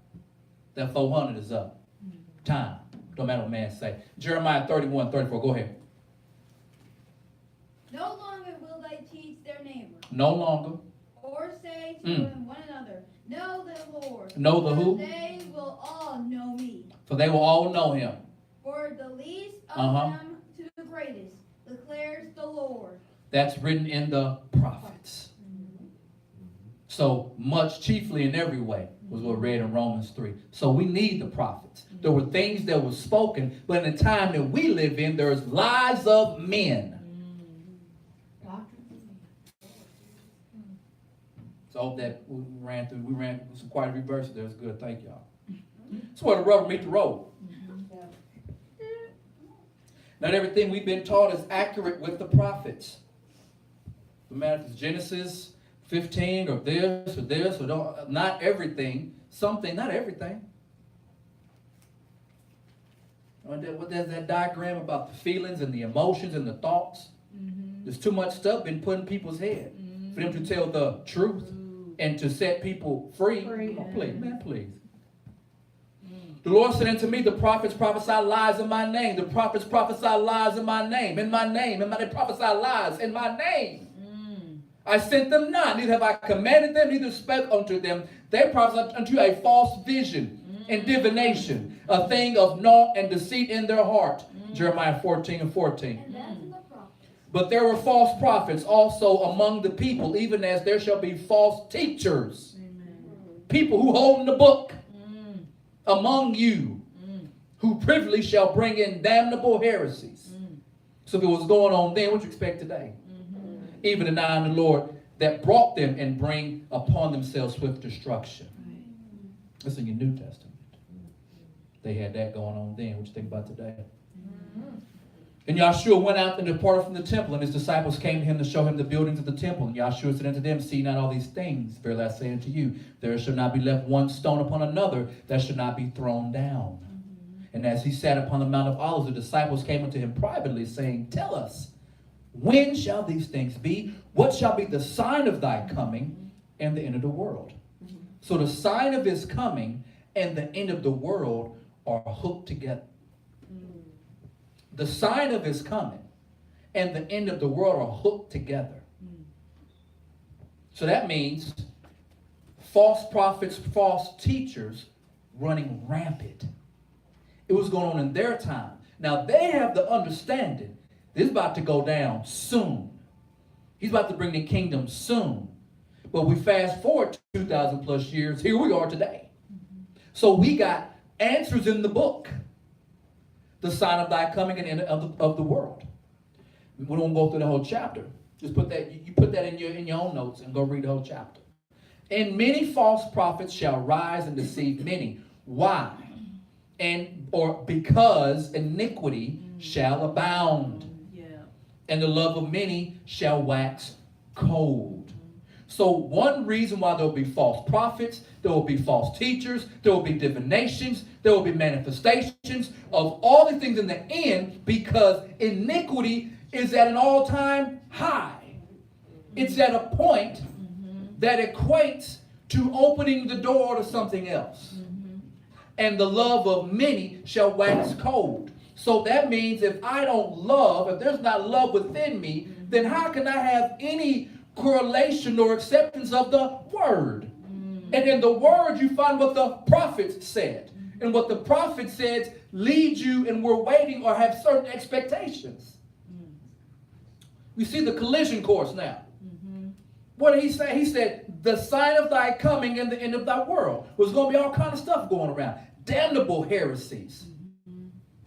That 400 is up. Time. Don't matter what man say. Jeremiah 31:34. Go ahead. No longer will they teach their neighbor, No longer. or say to one another, know the Lord. Know the who? For they will all know me. For they will all know him. For the least of them to the greatest, declares the Lord. That's written in the prophets. So much, chiefly in every way, was what read in Romans 3. So we need the prophets. There were things that were spoken, but in the time that we live in, there's lies of men. So I hope that we ran some quite a few verses there. It's good. Thank y'all. That's where the rubber meet the road. Not everything we've been taught is accurate with the prophets. No matter if it's Genesis 15 or this, or don't, not everything. Something, not everything. What there's that diagram about the feelings and the emotions and the thoughts. There's too much stuff been put in people's head for them to tell the truth and to set people free. Come on, please, man, please. The Lord said unto me, the prophets prophesy lies in my name. The prophets prophesy lies in my name. In my name. They prophesy lies in my name. I sent them not, neither have I commanded them, neither spake unto them. They prophesy unto a false vision and divination, a thing of naught and deceit in their heart. Jeremiah 14:14. And that's in the prophets. But there were false prophets also among the people, even as there shall be false teachers. People who hold in the book among you, who privily shall bring in damnable heresies. So if it was going on then, what you expect today? Even denying the Lord that brought them and bring upon themselves swift destruction. That's in your New Testament. They had that going on then. What you think about today? And Yahshua went out and departed from the temple, and his disciples came to him to show him the buildings of the temple. And Yahshua said unto them, see not all these things. Verily I say unto you, there shall not be left one stone upon another that shall not be thrown down. And as he sat upon the Mount of Olives, the disciples came unto him privately, saying, tell us, when shall these things be? What shall be the sign of thy coming and the end of the world? So the sign of his coming and the end of the world are hooked together. The sign of his coming and the end of the world are hooked together. So that means false prophets, false teachers running rampant. It was going on in their time. Now they have the understanding this is about to go down soon. He's about to bring the kingdom soon. But we fast forward 2,000 plus years, here we are today. So we got answers in the book. The sign of thy coming and end of the world. We don't go through the whole chapter. Just put that, you put that in your own notes and go read the whole chapter. And many false prophets shall rise and deceive many. Why? Or because iniquity shall abound. And the love of many shall wax cold. So one reason why there will be false prophets, there will be false teachers, there will be divinations, there will be manifestations of all these things in the end, because iniquity is at an all-time high. It's at a point that equates to opening the door to something else. And the love of many shall wax cold. So that means if I don't love, if there's not love within me, then how can I have any correlation or acceptance of the word? And in the word you find what the prophets said. And what the prophet said leads you, and we're waiting or have certain expectations. We see the collision course now. What did he say? He said, the sign of thy coming and the end of thy world. There's going to be all kind of stuff going around. Damnable heresies.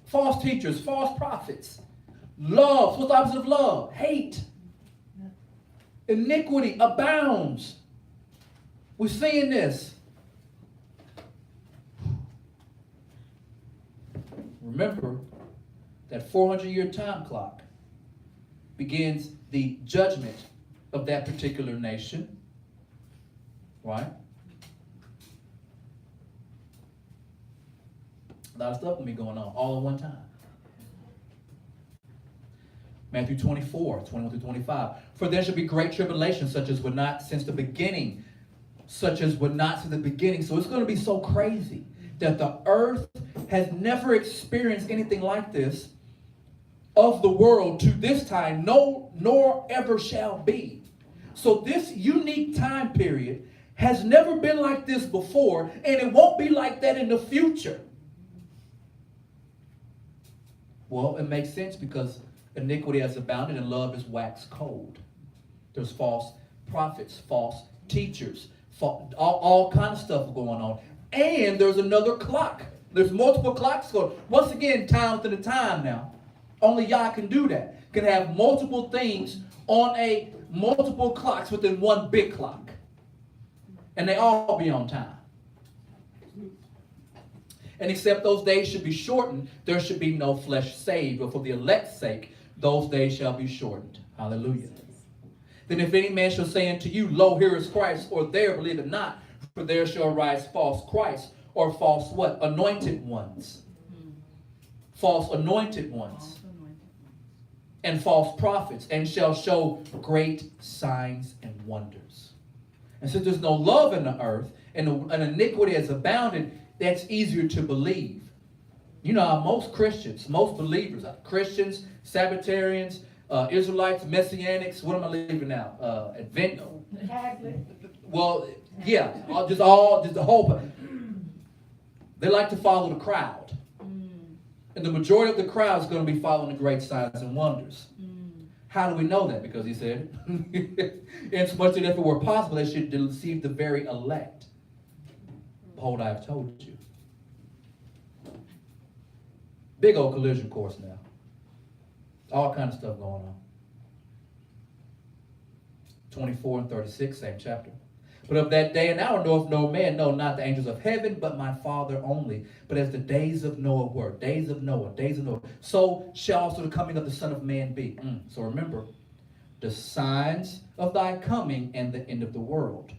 False teachers, false prophets. Love, what's the opposite of love? Hate. Iniquity abounds. We're seeing this. Remember that 400-year time clock begins the judgment of that particular nation. Right? A lot of stuff will be going on all at one time. Matthew 24, 21 through 25. For there shall be great tribulation, such as were not since the beginning such as were not to the beginning. So it's going to be so crazy that the earth has never experienced anything like this of the world to this time, no, nor ever shall be. So this unique time period has never been like this before, and it won't be like that in the future. Well, it makes sense because iniquity has abounded and love is waxed cold. There's false prophets, false teachers, all kind of stuff going on. And there's another clock. There's multiple clocks going. Once again, time within a time now. Only Yah can do that. Can have multiple things on a multiple clocks within one big clock. And they all be on time. And except those days should be shortened, there should be no flesh saved. But for the elect's sake, those days shall be shortened. Hallelujah. Then if any man shall say unto you, Lo, here is Christ, or there, believe it not, for there shall arise false Christ, or false what? Anointed ones. False anointed ones. And false prophets, and shall show great signs and wonders. And since there's no love in the earth, and iniquity has abounded, that's easier to believe. You know how most Christians, most believers, Christians, Sabbatarians, Israelites, Messianics, what am I leaving now? Advent. Catholic. Well, yeah, just the whole. They like to follow the crowd. And the majority of the crowd is going to be following the great signs and wonders. How do we know that? Because he said, inasmuch that if it were possible, they should deceive the very elect. Behold, I have told you. Big old collision course now. All kind of stuff going on. 24 and 36, same chapter. But of that day and hour knoweth no man, no, not the angels of heaven, but my Father only. But as the days of Noah were, days of Noah, so shall also the coming of the Son of Man be. So remember, the signs of thy coming and the end of the world.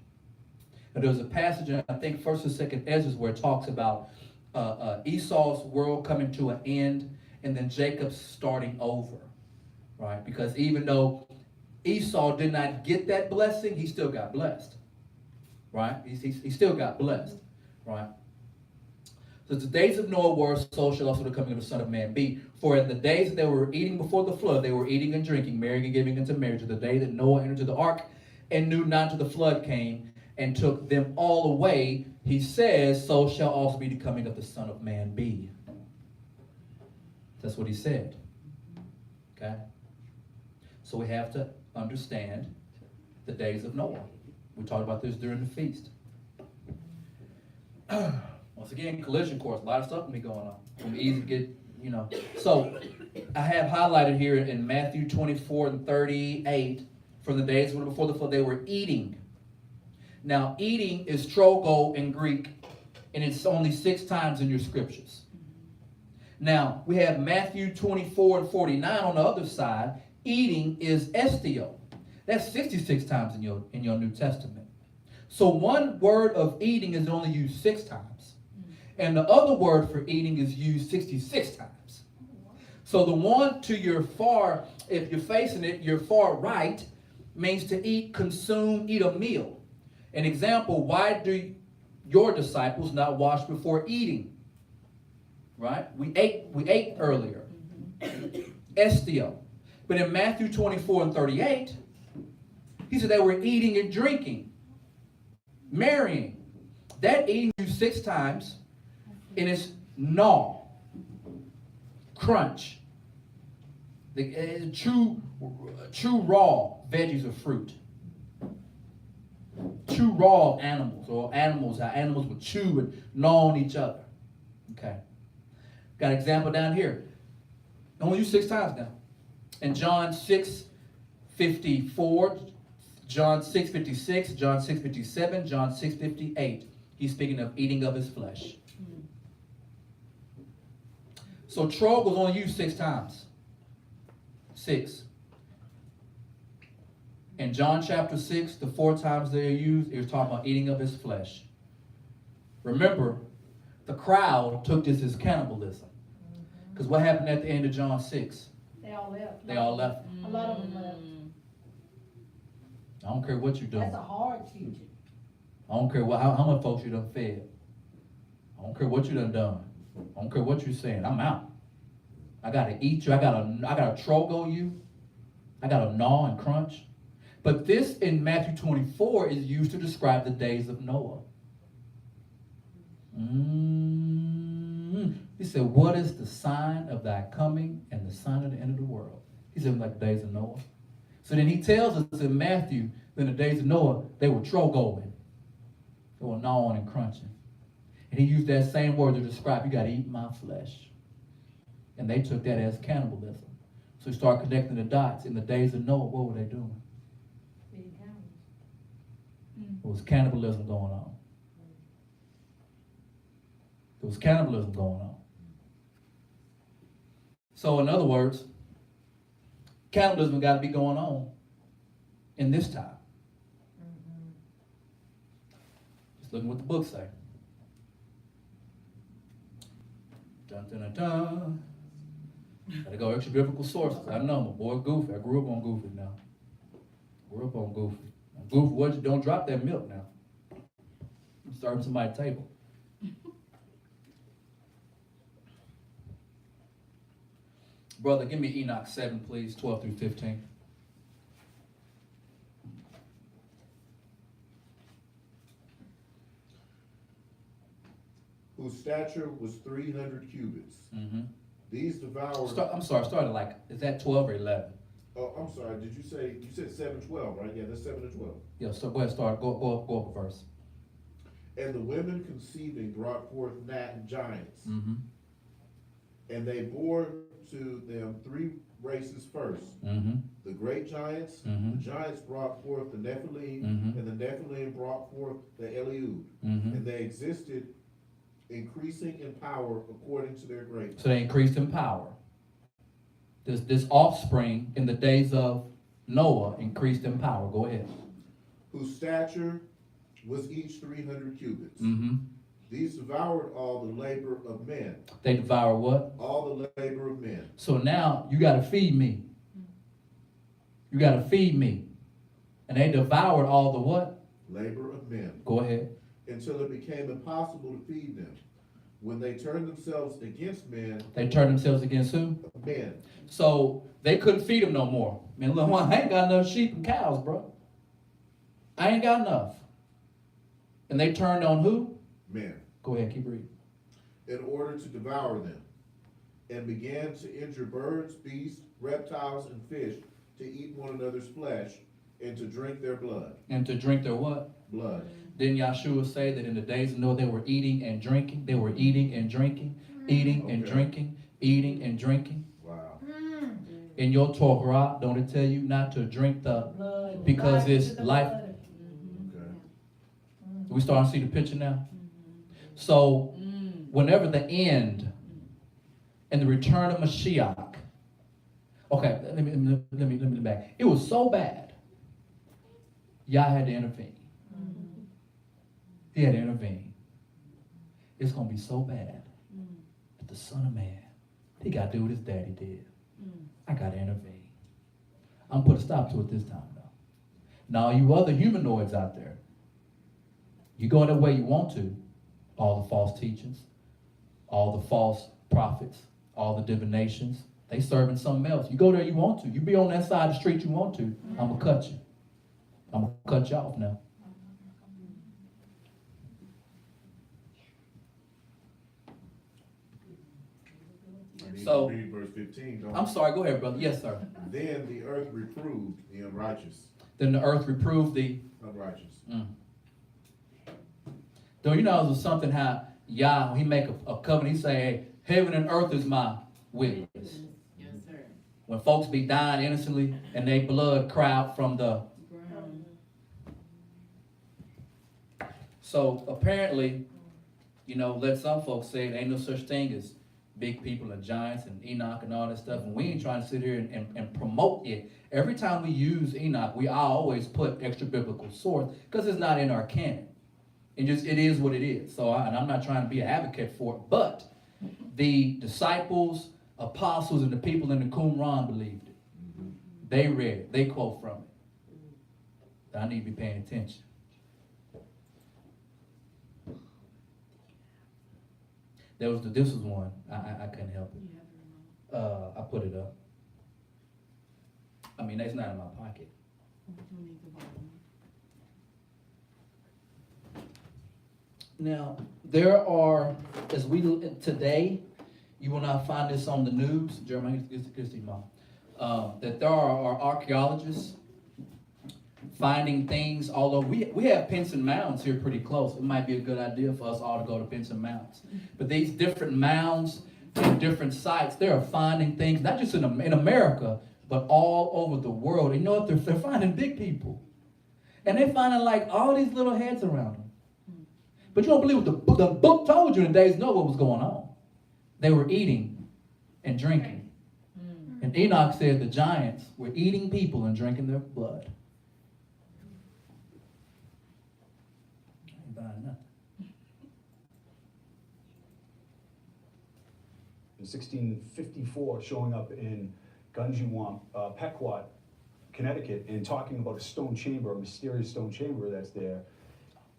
And there's a passage in, I think, 1st and 2nd Ezra, where it talks about Esau's world coming to an end, and then Jacob's starting over, right? Because even though Esau did not get that blessing, he still got blessed. Right? He still got blessed. Right? So the days of Noah were, so shall also the coming of the Son of Man be. For in the days that they were eating before the flood, they were eating and drinking, marrying and giving into marriage. The day that Noah entered the ark and knew not till the flood came and took them all away, he says, so shall also be the coming of the Son of Man be. That's what he said. Okay? So we have to understand the days of Noah. We talked about this during the feast. Once again, collision course. A lot of stuff can be going on. It's going to be easy to get, So, I have highlighted here in Matthew 24 and 38, from the days before the flood, they were eating. Now, eating is trogo in Greek, and it's only 6 times in your scriptures. Now, we have Matthew 24 and 49 on the other side. Eating is estio. That's 66 times in your New Testament. So one word of eating is only used 6 times. And the other word for eating is used 66 times. So the one to your far, if you're facing it, your far right means to eat, consume, eat a meal. An example, why do your disciples not wash before eating? Right? We ate earlier. Estio. But in Matthew 24 and 38, he said they were eating and drinking, marrying. That eating used 6 times, and it's gnaw, crunch. Chew raw veggies or fruit. Chew raw animals, or how animals would chew and gnaw on each other. Okay. Got an example down here. Only used 6 times now. In John 6:54, John 6:56, John 6:57, John 6:58. He's speaking of eating of his flesh. So trog was only used 6 times. 6. In John chapter 6, the 4 times they are used, it was talking about eating of his flesh. Remember, the crowd took this as cannibalism. Because what happened at the end of John 6? They all left. They all left. A lot of them left. I don't care what you're doing. That's a hard teaching. I don't care how much folks you done fed. I don't care what you done done. I don't care what you're saying. I'm out. I gotta eat you. I gotta trogo you. I gotta gnaw and crunch. But this in Matthew 24 is used to describe the days of Noah. He said, what is the sign of thy coming and the sign of the end of the world? He said, like the days of Noah. So then he tells us in Matthew, in the days of Noah, they were trogoing. They were gnawing and crunching. And he used that same word to describe, you got to eat my flesh. And they took that as cannibalism. So he started connecting the dots. In the days of Noah, what were they doing? There was cannibalism going on. There was cannibalism going on. So in other words, cannibalism got to be going on in this time. Just looking what the books say. Dun, dun, dun, dun. Gotta go extra biblical sources. I know, my boy Goofy. I grew up on Goofy now. Grew up on Goofy. Goofy, what you don't drop that milk now. I'm starting somebody's table. Brother, give me Enoch 7, please, 12 through 15. Whose stature was 300 cubits. Mm-hmm. These devoured. I'm sorry, started like, is that 12 or 11? Oh, I'm sorry. Did you say, you said 7:12, right? Yeah, that's 7 and 12. Yeah, so go ahead, start, go up a verse. And the women conceiving brought forth giants. Mm-hmm. And they bore to them 3 races first. Mm-hmm. The great giants, Mhm. the giants brought forth the Nephilim, Mhm. and the Nephilim brought forth the Eliud. Mm-hmm. And they existed, increasing in power according to their greatness. So they increased in power. This offspring in the days of Noah increased in power. Go ahead. Whose stature was each 300 cubits. Mm-hmm. These devoured all the labor of men. They devour what? All the labor of men. So now you got to feed me. You got to feed me. And they devoured all the what? Labor of men. Go ahead. Until it became impossible to feed them. When they turned themselves against men. They turned themselves against who? Men. So they couldn't feed them no more. Man, look, I ain't got enough sheep and cows, bro. I ain't got enough. And they turned on who? Men. Go ahead, keep reading. In order to devour them. And began to injure birds, beasts, reptiles, and fish, to eat one another's flesh, and to drink their blood. And to drink their what? Blood. Didn't Yahshua say that in the days of Noah they were eating and drinking? They were eating and drinking, eating and Okay. drinking, eating and drinking. Wow. In your Torah, don't it tell you not to drink the, because it's life. Okay. We starting to see the picture now? So, whenever the end and the return of Mashiach, okay, let me back. It was so bad, Yah had to intervene. He had to intervene. It's going to be so bad that the Son of Man, he got to do what his daddy did. I got to intervene. I'm going to put a stop to it this time, though. Now, you other humanoids out there, you go the way you want to, all the false teachings, all the false prophets, all the divinations, they serving something else. You go there you want to. You be on that side of the street you want to. I'm going to cut you. I'm going to cut you off now. I need So- to read verse 15. Don't I'm sorry, go ahead, brother. Yes, sir. Then the earth reproved the unrighteous. Then the earth reproved the... Unrighteous. Though you know, it was something how Yah, when he make a covenant, he say, hey, heaven and earth is my witness. Yes, sir. When folks be dying innocently and they blood cry out from the... So apparently, you know, let some folks say it ain't no such thing as big people and giants and Enoch and all that stuff. And we ain't trying to sit here and promote it. Every time we use Enoch, I always put extra biblical source because it's not in our canon. It is what it is. So and I'm not trying to be an advocate for it, but the disciples, apostles, and the people in the Qumran believed it. They read it. They quote from it. I need to be paying attention. This was one, I couldn't help it. I put it up. I mean, that's not in my pocket. Now, there are, as we, today, you will not find this on the news, Jeremiah, get your mom, that there are archaeologists finding things, although we have Pinson Mounds here pretty close. It might be a good idea for us all to go to Pinson Mounds. But these different mounds and different sites, they are finding things, not just in America, but all over the world. And you know what? They're finding big people. And they're finding like all these little heads around them. But you don't believe what the book told you in the days know what was going on. They were eating and drinking. And Enoch said the giants were eating people and drinking their blood. I ain't buying nothing. In 1654, showing up in Gunjawam, Pequot, Connecticut, and talking about a stone chamber, a mysterious stone chamber that's there.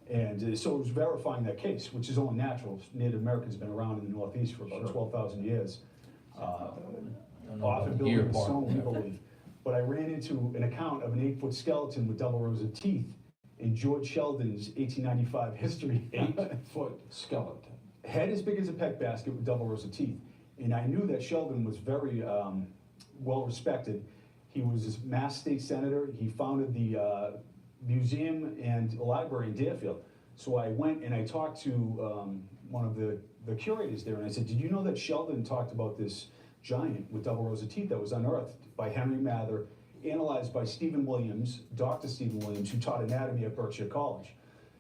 And so it was verifying that case, which is only natural. Native Americans have been around in the Northeast for about 12,000 years. Often built in stone, we believe. But I ran into an account of an 8-foot skeleton with double rows of teeth in George Sheldon's 1895 history. 8-foot skeleton. Head as big as a peck basket with double rows of teeth. And I knew that Sheldon was very well respected. He was a Mass State Senator. He founded the museum and a library in Deerfield. So I went and I talked to one of the curators there, and I said, did you know that Sheldon talked about this giant with double rows of teeth that was unearthed by Henry Mather, analyzed by Stephen Williams, Dr. Stephen Williams, who taught anatomy at Berkshire College.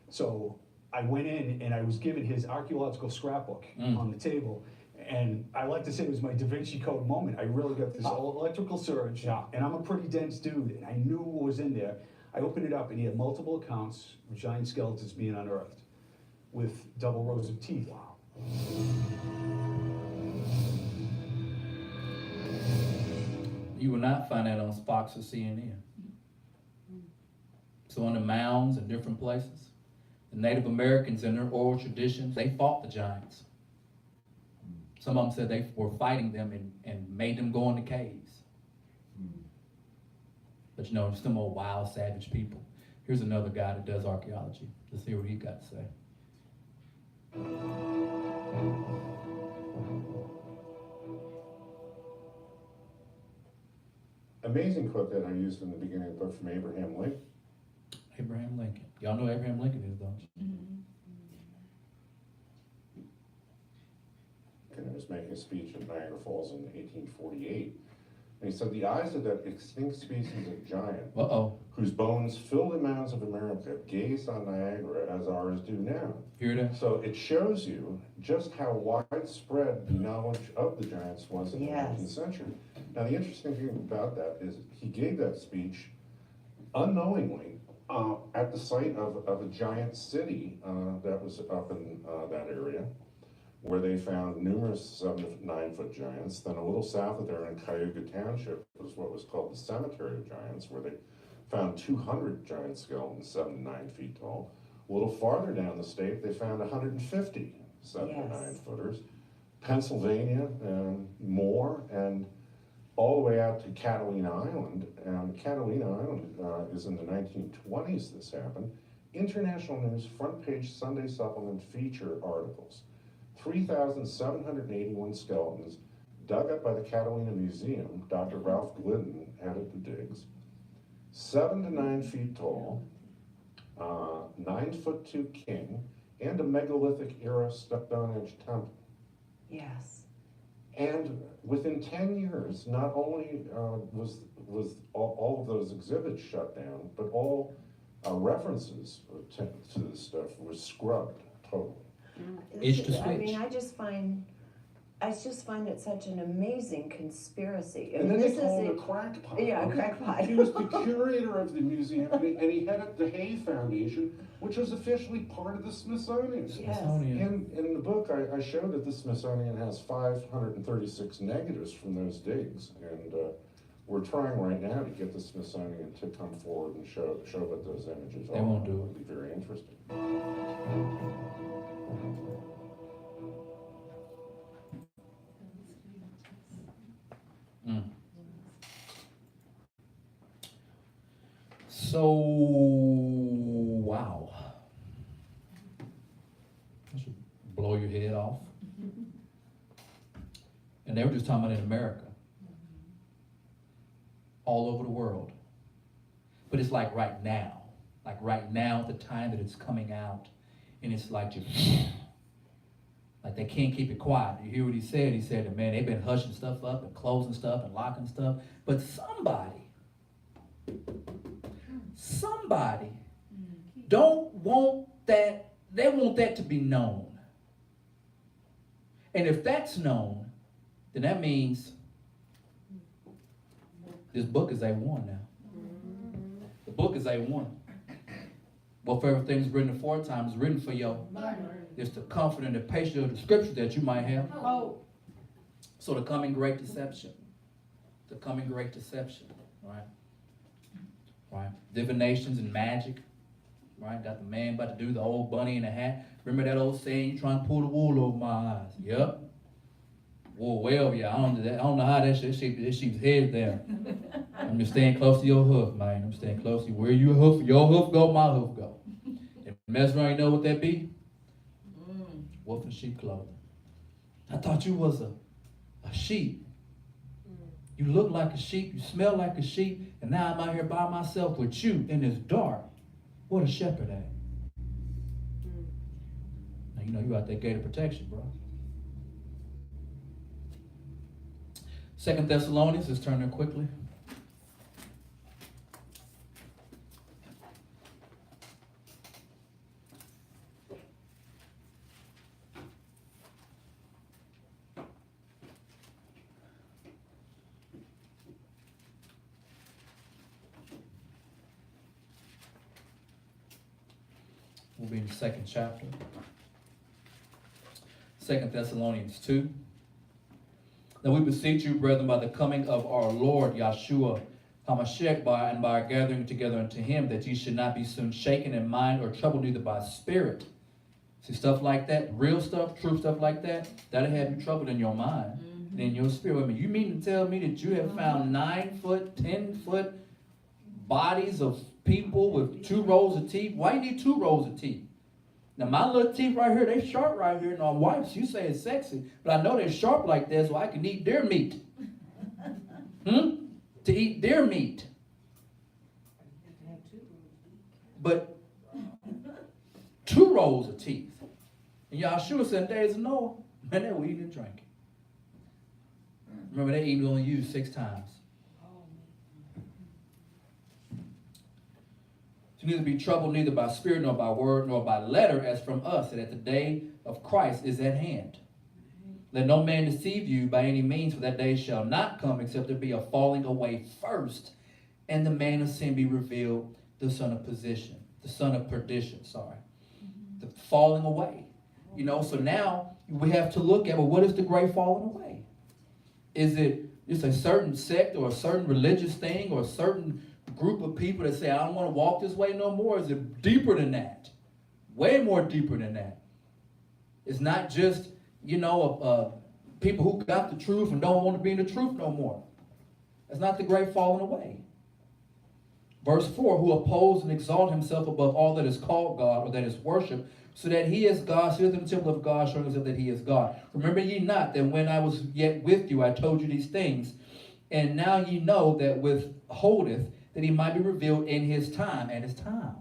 So I went in and I was given his archaeological scrapbook on the table. And I like to say it was my Da Vinci Code moment. I really got this electrical surge, and I'm a pretty dense dude, and I knew what was in there. I opened it up, and he had multiple accounts of giant skeletons being unearthed with double rows of teeth. Wow. You will not find that on Fox or CNN. So on the mounds and different places, the Native Americans in their oral traditions, they fought the giants. Some of them said they were fighting them and made them go into caves. But you know, they're still more wild, savage people. Here's another guy that does archaeology. Let's hear what he got to say. Amazing quote that I used in the beginning of the book from Abraham Lincoln. Abraham Lincoln. Y'all know who Abraham Lincoln is, don't you? And he was making a speech at Niagara Falls in 1848. And he said, the eyes of that extinct species of giant, whose bones fill the mounds of America, gazed on Niagara as ours do now. Hear that? So it shows you just how widespread the knowledge of the giants was in the 19th century. Now, the interesting thing about that is he gave that speech unknowingly at the site of a giant city that was up in that area, where they found numerous 7 to 9 foot giants. Then a little south of there in Cayuga Township was what was called the Cemetery of Giants, where they found 200 giant skeletons 7 to 9 feet tall. A little farther down the state, they found 150 7 to 9 footers. Pennsylvania, more, and all the way out to Catalina Island. And Catalina Island is in the 1920s this happened. International News front page Sunday supplement feature articles. 3,781 skeletons dug up by the Catalina Museum. Dr. Ralph Glidden headed the digs. 7 to 9 feet tall, 9'2" king, and a megalithic era stone edge temple. Yes. And within 10 years, not only was all of those exhibits shut down, but all references to this stuff were scrubbed totally. Itch to switch. I mean, I just find it such an amazing conspiracy. And then they called him a crackpot. Yeah, a crackpot. He was the curator of the museum, and he headed the Hay Foundation, which was officially part of the Smithsonian. Yes. In the book, I show that the Smithsonian has 536 negatives from those digs, and we're trying right now to get the Smithsonian to come forward and show what those images are. They won't do it. It'll be very interesting. So, wow. That should blow your head off. And they were just talking about in America. All over the world. But it's like right now. Like right now, the time that it's coming out. And it's like just, like they can't keep it quiet. You hear what he said? He said that, man, they've been hushing stuff up and closing stuff and locking stuff. But somebody don't want that, they want that to be known. And if that's known, then that means this book is A1 now. The book is A1. Well, for everything's written aforetime is written for your, it's the comfort and the patience of the scripture that you might have. Oh. So the coming great deception. The coming great deception, right? Right? Divinations and magic, right? Got the man about to do the old bunny in the hat. Remember that old saying, you trying to pull the wool over my eyes? Yep. Well, yeah, I don't know how that sheep's head there. I'm just staying close to your hoof, man. I'm staying close to you. Where your hoof go, my hoof go. And mess around, you know what that be? Wolf in sheep clothing. I thought you was a sheep. You look like a sheep, you smell like a sheep, and now I'm out here by myself with you and it's dark. What a shepherd at? Now you know you out there gate of protection, bro. 2 Thessalonians, let's turn there quickly. We'll be in the second chapter. 2 Thessalonians 2. Now we beseech you, brethren, by the coming of our Lord Yahshua HaMashiach, by our gathering together unto him, that ye should not be soon shaken in mind or troubled neither by spirit. See, stuff like that, real stuff, true stuff like that, that'll have you troubled in your mind and in your spirit. I mean, you mean to tell me that you have found 9-foot, 10-foot bodies of people with 2 rows of teeth? Why you need 2 rows of teeth? Now, my little teeth right here, they sharp right here. Now, wives, you say it's sexy, but I know they're sharp like that so I can eat their meat. To eat their meat. But 2 rows of teeth. And Yahshua said, days of Noah, man, they were eating and drinking. Remember, they even only used 6 times. To neither be troubled neither by spirit, nor by word, nor by letter, as from us, that at the day of Christ is at hand. Let no man deceive you by any means, for that day shall not come, except there be a falling away first, and the man of sin be revealed, the son of perdition. The falling away. You know, so now we have to look at, well, what is the great falling away? Is it just a certain sect or a certain religious thing or a certain group of people that say, I don't want to walk this way no more? Is it deeper than that? Way more deeper than that. It's not just, people who got the truth and don't want to be in the truth no more. That's not the great falling away. Verse 4, who oppose and exalt himself above all that is called God or that is worshipped, so that he is God, sitteth in the temple of God, showing himself that he is God. Remember ye not that when I was yet with you, I told you these things, and now ye know that withholdeth, that he might be revealed in his time, at his time.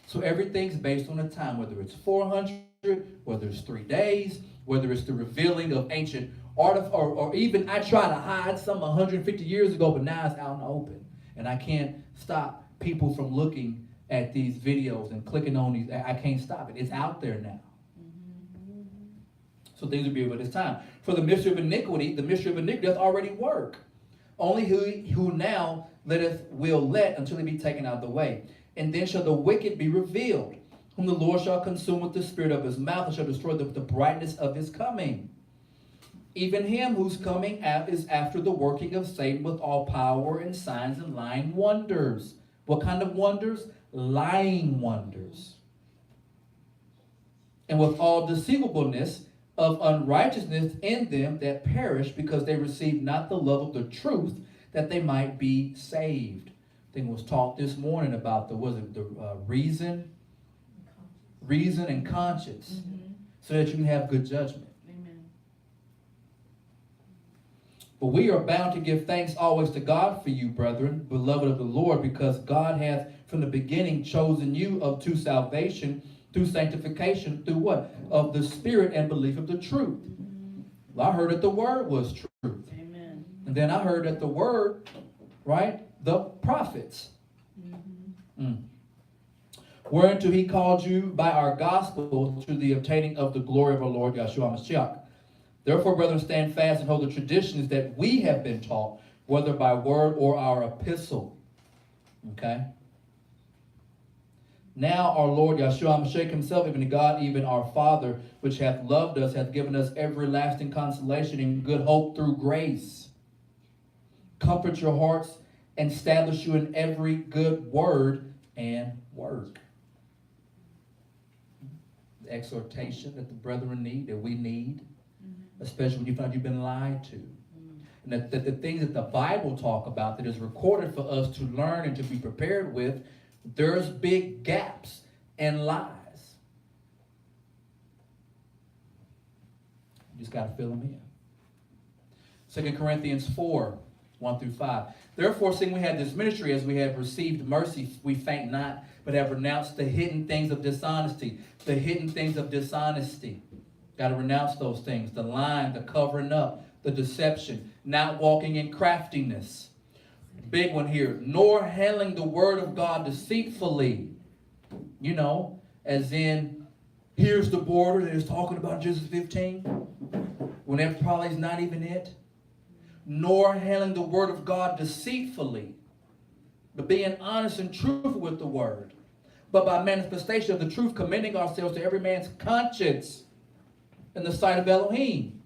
So everything's based on a time, whether it's 400, whether it's 3 days, whether it's the revealing of ancient art, or even I tried to hide some 150 years ago, but now it's out in the open. And I can't stop people from looking at these videos and clicking on these. I can't stop it. It's out there now. So things will be at this time. For the mystery of iniquity doth already work. Only who now will let until he be taken out of the way. And then shall the wicked be revealed, whom the Lord shall consume with the spirit of his mouth, and shall destroy the brightness of his coming. Even him whose coming is after the working of Satan with all power and signs and lying wonders. What kind of wonders? Lying wonders. And with all deceivableness of unrighteousness in them that perish, because they receive not the love of the truth, that they might be saved. think it was taught this morning about the reason and conscience, so that you can have good judgment. Amen. But we are bound to give thanks always to God for you, brethren, beloved of the Lord, because God hath from the beginning chosen you to salvation through sanctification, through what? Of the Spirit and belief of the truth. Well, I heard that the word was truth. Amen. And then I heard that the word, right, the prophets. Whereunto he called you by our gospel to the obtaining of the glory of our Lord Yahshua Mashiach. Therefore, brethren, stand fast and hold the traditions that we have been taught, whether by word or our epistle. Okay? Now our Lord Yahshua Mashiach himself, even God, even our Father, which hath loved us, hath given us everlasting consolation and good hope through grace. Comfort your hearts and establish you in every good word and work. The exhortation that the brethren need, that we need, especially when you find you've been lied to. And that the things that the Bible talk about that is recorded for us to learn and to be prepared with, there's big gaps and lies. You just got to fill them in. 2 Corinthians 4, 1 through 5. Therefore, seeing we have this ministry, as we have received mercy, we faint not, but have renounced the hidden things of dishonesty. The hidden things of dishonesty. Got to renounce those things. The lying, the covering up, the deception, not walking in craftiness. Big one here. Nor handling the word of God deceitfully. You know, as in, here's the border that is talking about Genesis 15. When that probably is not even it. Nor handling the word of God deceitfully, but being honest and truthful with the word. But by manifestation of the truth, commending ourselves to every man's conscience in the sight of Elohim.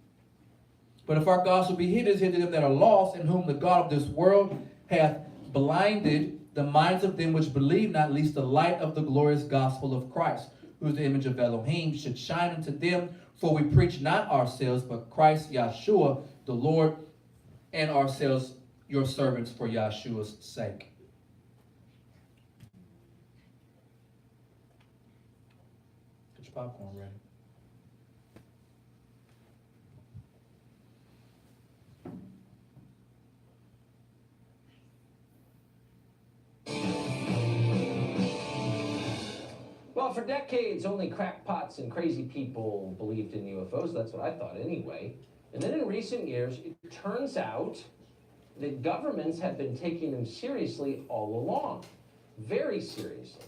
But if our gospel be hid, it is hid to them that are lost, in whom the God of this world hath blinded the minds of them which believe not, lest the light of the glorious gospel of Christ, who is the image of Elohim, should shine unto them. For we preach not ourselves, but Christ Yahshua, the Lord, and ourselves your servants for Yahshua's sake. Get your popcorn ready. Well, for decades, only crackpots and crazy people believed in UFOs. That's what I thought anyway. And then in recent years, it turns out that governments have been taking them seriously all along. Very seriously.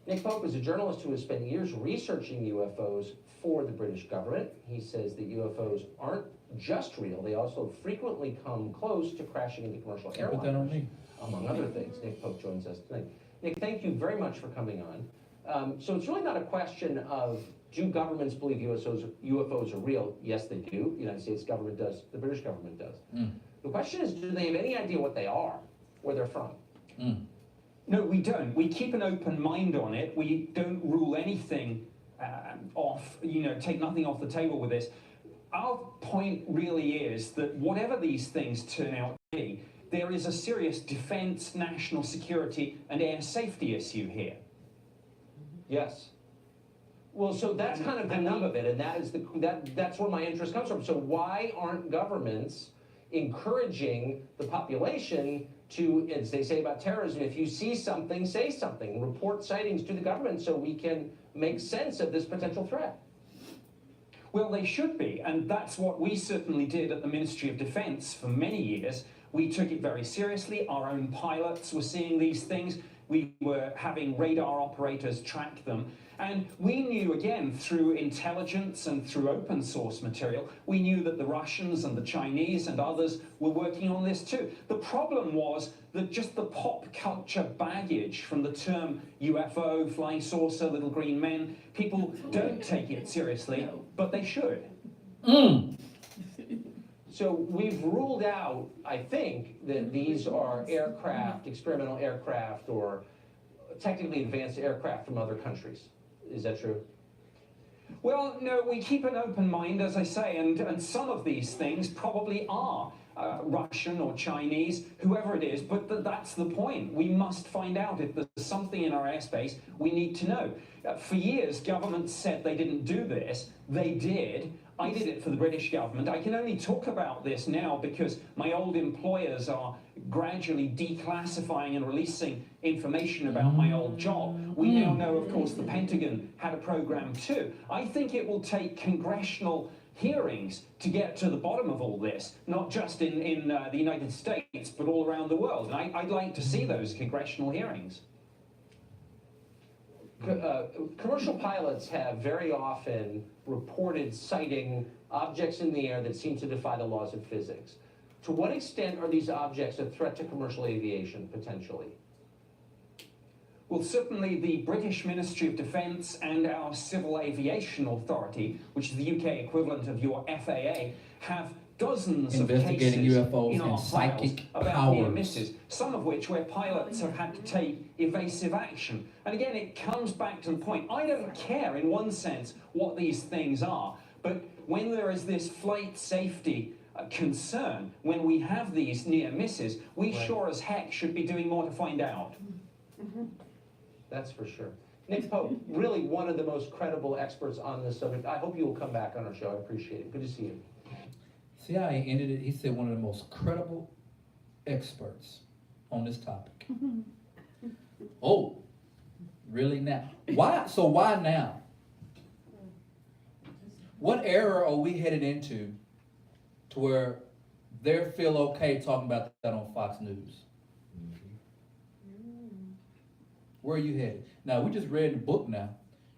Nick Pope is a journalist who has spent years researching UFOs for the British government. He says that UFOs aren't just real, they also frequently come close to crashing into commercial airliners. Put that on me. Among other things. Nick Pope joins us tonight. Nick, thank you very much for coming on. So it's really not a question of, do governments believe UFOs are real? Yes, they do. The United States government does. The British government does. The question is, do they have any idea what they are, where they're from? No, we don't. We keep an open mind on it. We don't rule anything off, take nothing off the table with this. Our point really is that whatever these things turn out to be, there is a serious defense, national security, and air safety issue here. Yes. Well, so that's kind of the nub of it, and that's where my interest comes from. So why aren't governments encouraging the population to, as they say about terrorism, if you see something, say something, report sightings to the government so we can make sense of this potential threat? Well, they should be, and that's what we certainly did at the Ministry of Defense for many years. We took it very seriously. Our own pilots were seeing these things. We were having radar operators track them. And we knew, again, through intelligence and through open source material, we knew that the Russians and the Chinese and others were working on this too. The problem was that just the pop culture baggage from the term UFO, flying saucer, little green men, people don't take it seriously, but they should. So we've ruled out, I think, that these are aircraft, experimental aircraft, or technically advanced aircraft from other countries. Is that true? Well, no, we keep an open mind, as I say, and some of these things probably are. Russian or Chinese, whoever it is, but that's the point. We must find out if there's something in our airspace we need to know. For years, governments said they didn't do this. They did. I did it for the British government. I can only talk about this now because my old employers are gradually declassifying and releasing information about my old job. We now know, of course, the Pentagon had a program too. I think it will take congressional hearings to get to the bottom of all this, not just in the United States, but all around the world. And I'd like to see those congressional hearings. Commercial pilots have very often reported sighting objects in the air that seem to defy the laws of physics. To what extent are these objects a threat to commercial aviation, potentially? Well, certainly the British Ministry of Defence and our Civil Aviation Authority, which is the UK equivalent of your FAA, have dozens of Investigating cases UFOs in our and files psychic about near powers. misses, some of which where pilots have had to take evasive action. And again, it comes back to the point. I don't care, in one sense, what these things are, but when there is this flight safety concern, when we have these near misses, we sure as heck should be doing more to find out. That's for sure. Nick Pope, really one of the most credible experts on this subject. I hope you will come back on our show. I appreciate it. Good to see you. See how he ended it? He said one of the most credible experts on this topic. Oh, really now? Why? So why now? What era are we headed into to where they feel okay talking about that on Fox News? Where are you headed? Now, we just read the book now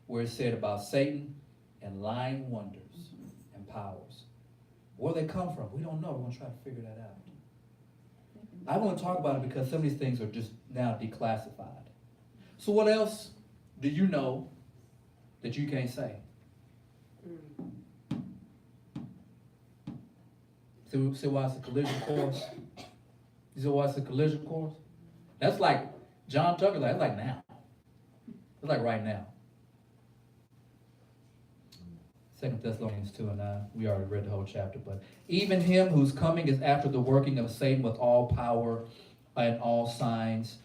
where it said about Satan and lying wonders and powers. Where they come from, we don't know. We're going to try to figure that out. I want to talk about it because some of these things are just now declassified. So what else do you know that you can't say? See why it's a collision course? You see why it's a collision course? That's like John Tucker, that's like now. It's like right now. 2 Thessalonians 2:9. We already read the whole chapter, but even him whose coming is after the working of Satan with all power and all signs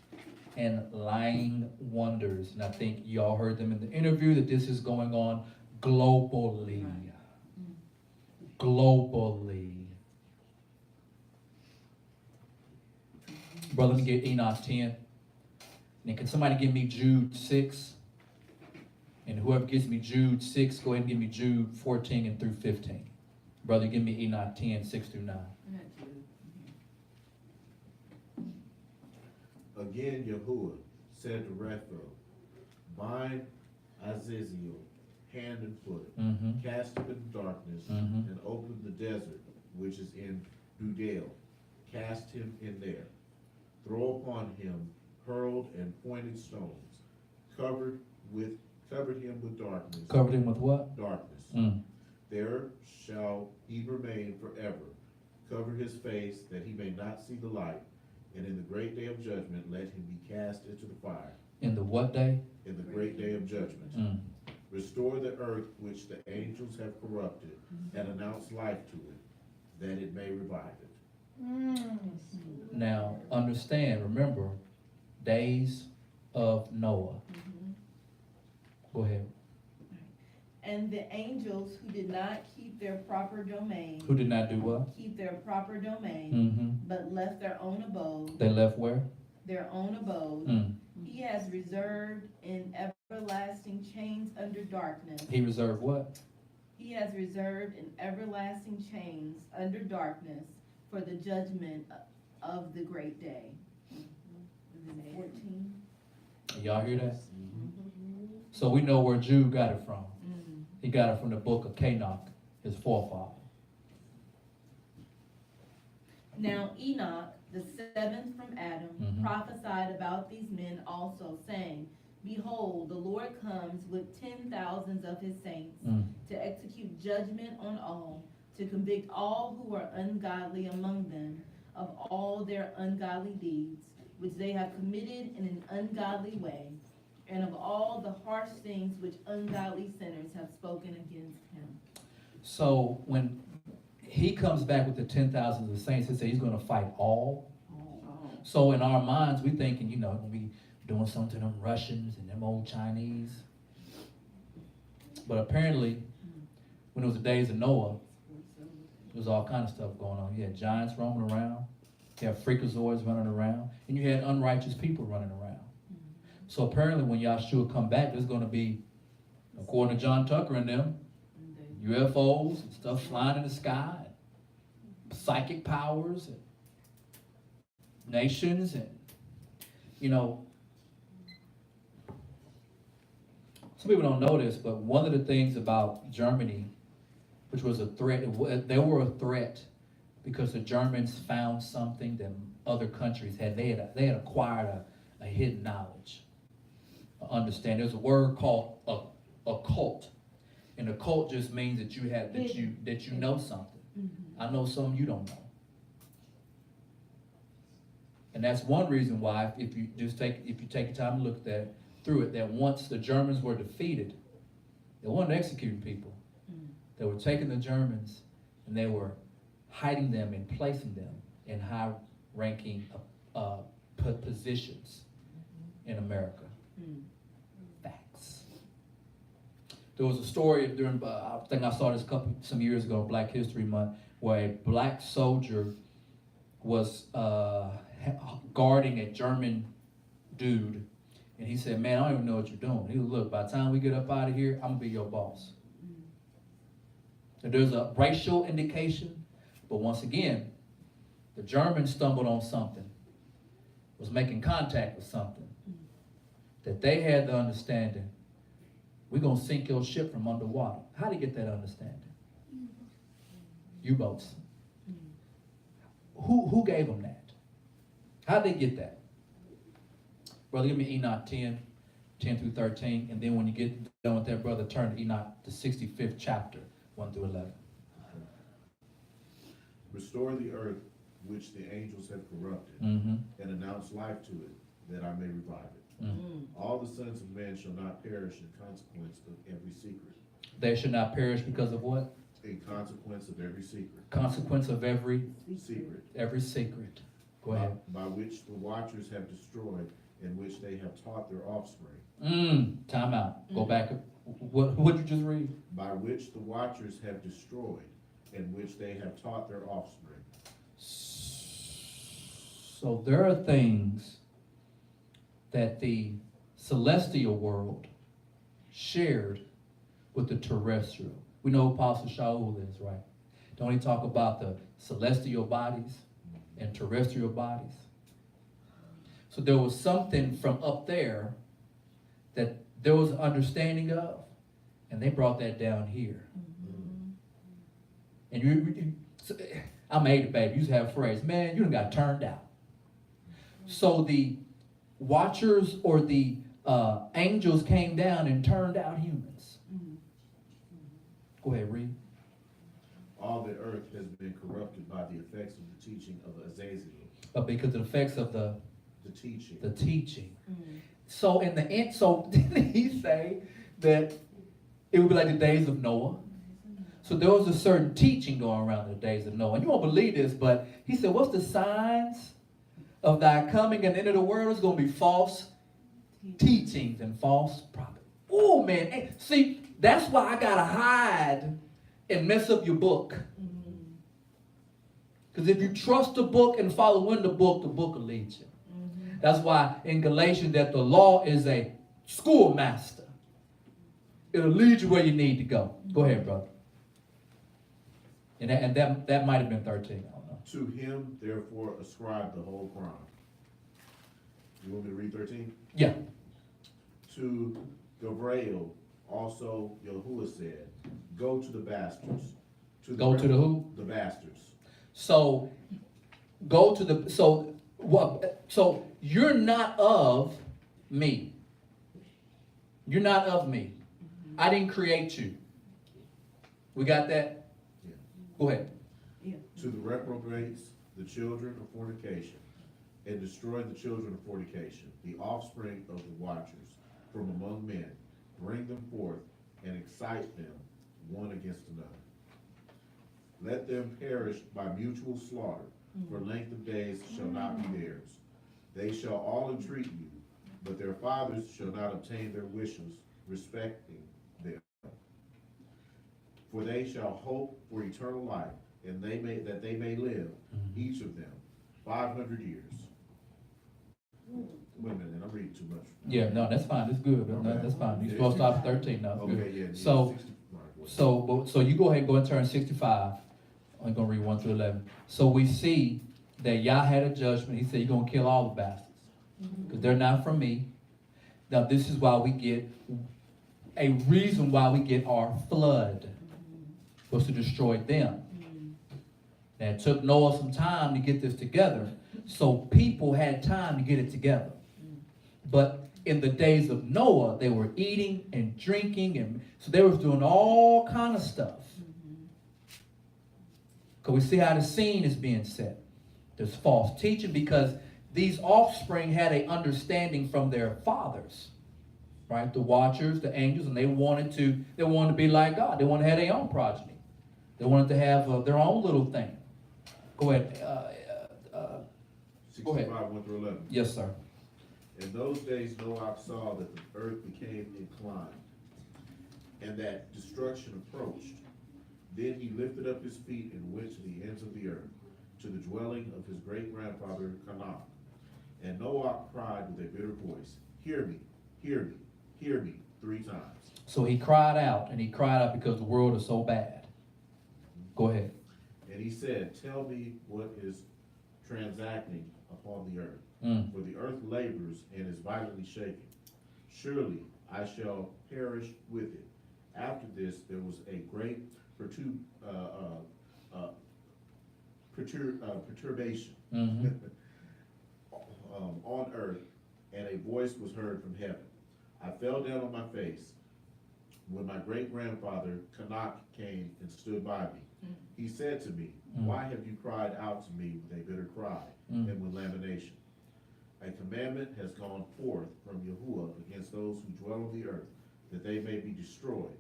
and lying wonders. And I think y'all heard them in the interview that this is going on globally. Globally. Brother, let me get Enoch 10. And can somebody give me Jude 6? And whoever gives me Jude 6, go ahead and give me Jude 14 and through 15. Brother, give me Enoch 10, 6 through 9. Again, Yahuwah said to Raphael, bind Azazel hand and foot, cast him in darkness, and open the desert, which is in Dudale. Cast him in there. Throw upon him hurled and pointed stones, covered him with darkness. Covered him with what? Darkness. There shall he remain forever. Cover his face, that he may not see the light. And in the great day of judgment, let him be cast into the fire. In the what day? In the great day of judgment. Restore the earth which the angels have corrupted, and announce life to it, that it may revive it. Now, understand, remember, days of Noah. Go ahead. And the angels who did not keep their proper domain. Who did not do what? Keep their proper domain, but left their own abode. They left where? Their own abode. He has reserved in everlasting chains under darkness. He reserved what? He has reserved in everlasting chains under darkness for the judgment of the great day. 14. Y'all hear that? So we know where Jude got it from. He got it from the book of Enoch, his forefather. Now Enoch, the seventh from Adam, prophesied about these men also, saying, behold, the Lord comes with 10,000s of his saints to execute judgment on all, to convict all who are ungodly among them of all their ungodly deeds, which they have committed in an ungodly way, and of all the harsh things which ungodly sinners have spoken against him. So when he comes back with the 10,000 of the saints. He said he's going to fight all. So in our minds, we thinking, you know, going to be doing something to them Russians and them old Chinese. But apparently, when it was the days of Noah, there was all kind of stuff going on. You had giants roaming around. You had freakazoids running around. And you had unrighteous people running around. So apparently when Yahshua come back, there's going to be, according to John Tucker and them, UFOs and stuff flying in the sky, and psychic powers, and nations, and, you know, some people don't know this, but one of the things about Germany, which was a threat, they were a threat because the Germans found something that other countries had. They had acquired a hidden knowledge, understand. There's a word called occult, and occult just means that you know something. I know something you don't know, and that's one reason why if you take the time to look through it, that once the Germans were defeated, they weren't executing people. They were taking the Germans and they were hiding them and placing them in high-ranking positions in America. Facts. There was a story during, I think I saw this some years ago, Black History Month, where a black soldier was guarding a German dude, and he said, "Man, I don't even know what you're doing." He was, "Look, by the time we get up out of here, I'm gonna be your boss." And there's a racial indication, but once again, the Germans stumbled on something, was making contact with something, that they had the understanding, we're gonna sink your ship from underwater. How did they get that understanding? U-boats. Who gave them that? How did they get that? Brother, give me Enoch 10 through 13, and then when you get done with that, brother, turn to Enoch, the 65th chapter, 1 through 11. Restore the earth which the angels have corrupted, and announce life to it, that I may revive it. All the sons of men shall not perish in consequence of every secret. They should not perish because of what? In consequence of every secret. Consequence of every secret. Every secret. Go ahead. By which the watchers have destroyed, and which they have taught their offspring. Time out. Go back. What did you just read? By which the watchers have destroyed, and which they have taught their offspring. So there are things that the celestial world shared with the terrestrial. We know who Apostle Shaul is, right? Don't he talk about the celestial bodies and terrestrial bodies? So there was something from up there that there was an understanding of, and they brought that down here. And I made it, baby. You used to have a phrase, man, you done got turned out. So the watchers or the angels came down and turned out humans. Go ahead, read. All the earth has been corrupted by the effects of the teaching of Azazel. But because of the effects of the teaching. So in the end, so didn't he say that it would be like the days of Noah? So there was a certain teaching going around in the days of Noah. And you won't believe this, but he said, what's the signs of thy coming and the end of the world? Is going to be false teachings and false prophets. Oh, man. Hey, see, that's why I got to hide and mess up your book. Because if you trust the book and follow in the book will lead you. That's why in Galatians that the law is a schoolmaster. It'll lead you where you need to go. Go ahead, brother. And that might have been 13. I don't know. To him, therefore, ascribe the whole crime. You want me to read 13? Yeah. To Gabriel, also Yahuwah said, go to the bastards. Go to the who? The bastards. So, go to the, so you're not of me. You're not of me. I didn't create you. We got that? Yeah. Go ahead. To the reprobates, the children of fornication, and destroy the children of fornication, the offspring of the watchers, from among men. Bring them forth, and excite them one against another. Let them perish by mutual slaughter, for length of days shall not be theirs. They shall all entreat you, but their fathers shall not obtain their wishes respecting them. For they shall hope for eternal life, and they may live, each of them, 500 years. Wait a minute, I'm reading too much. Yeah, no, that's fine, that's good, no, Okay. that's fine, you're supposed to stop at 13, no, it's Okay, good. yeah. So, 60 right, so you go ahead and go and turn 65. I'm gonna read 1 through 11. So we see that Yah had a judgment. He said, you're gonna kill all the bastards, because they're not from me. Now this is why we get, a reason why we get our flood, was to destroy them. Now it took Noah some time to get this together, so people had time to get it together. But in the days of Noah, they were eating and drinking, and so they was doing all kind of stuff. Because we see how the scene is being set. There's false teaching because these offspring had an understanding from their fathers, right? The watchers, the angels, and they wanted to be like God. They wanted to have their own progeny. They wanted to have their own little thing. Go ahead. Go ahead. 65, 1 through 11. Yes, sir. In those days Noah saw that the earth became inclined, and that destruction approached. Then he lifted up his feet and went to the ends of the earth, to the dwelling of his great-grandfather Canaan. And Noah cried with a bitter voice, hear me, hear me, hear me, 3 times. So he cried out, and he cried out because the world is so bad. Go ahead. And he said, tell me what is transacting upon the earth. For the earth labors and is violently shaken. Surely I shall perish with it. After this there was a great perturbation on earth, and a voice was heard from heaven. I fell down on my face when my great-grandfather Canak came and stood by me. He said to me, why have you cried out to me with a bitter cry and with lamentation? A commandment has gone forth from Yahuwah against those who dwell on the earth, that they may be destroyed.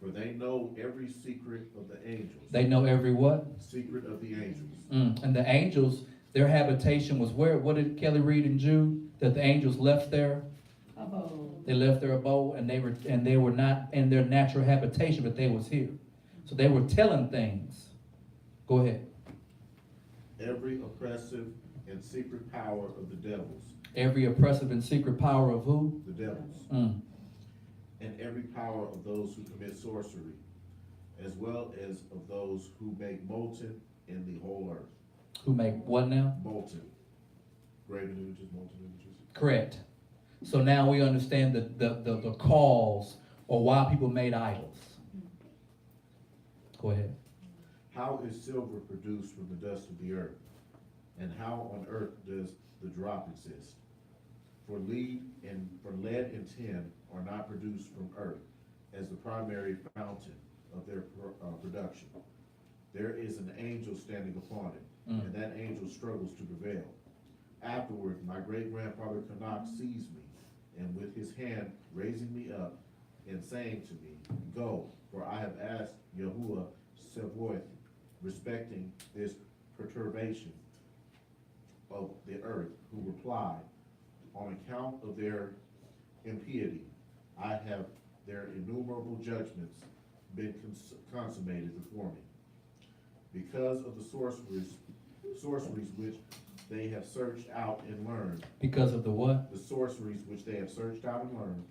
For they know every secret of the angels. They know every what? Secret of the angels. And the angels, their habitation was where? What did Kelly read in Jude? That the angels left their abode. They left their abode, and they were not in their natural habitation, but they was here. So they were telling things. Go ahead. Every oppressive and secret power of the devils. Every oppressive and secret power of who? The devils. And every power of those who commit sorcery, as well as of those who make molten in the whole earth. Who make what now? Molten. Graven images, molten images. Correct. So now we understand the cause or why people made idols. Go ahead. How is silver produced from the dust of the earth? And how on earth does the drop exist? For lead and tin are not produced from earth as the primary fountain of their production. There is an angel standing upon it, and that angel struggles to prevail. Afterward, my great-grandfather Canak sees me, and with his hand raising me up and saying to me, go, for I have asked Yahuwah Sevoth respecting this perturbation of the earth, who replied, on account of their impiety, I have their innumerable judgments been consummated before me. Because of the sorceries which they have searched out and learned. Because of the what? The sorceries which they have searched out and learned.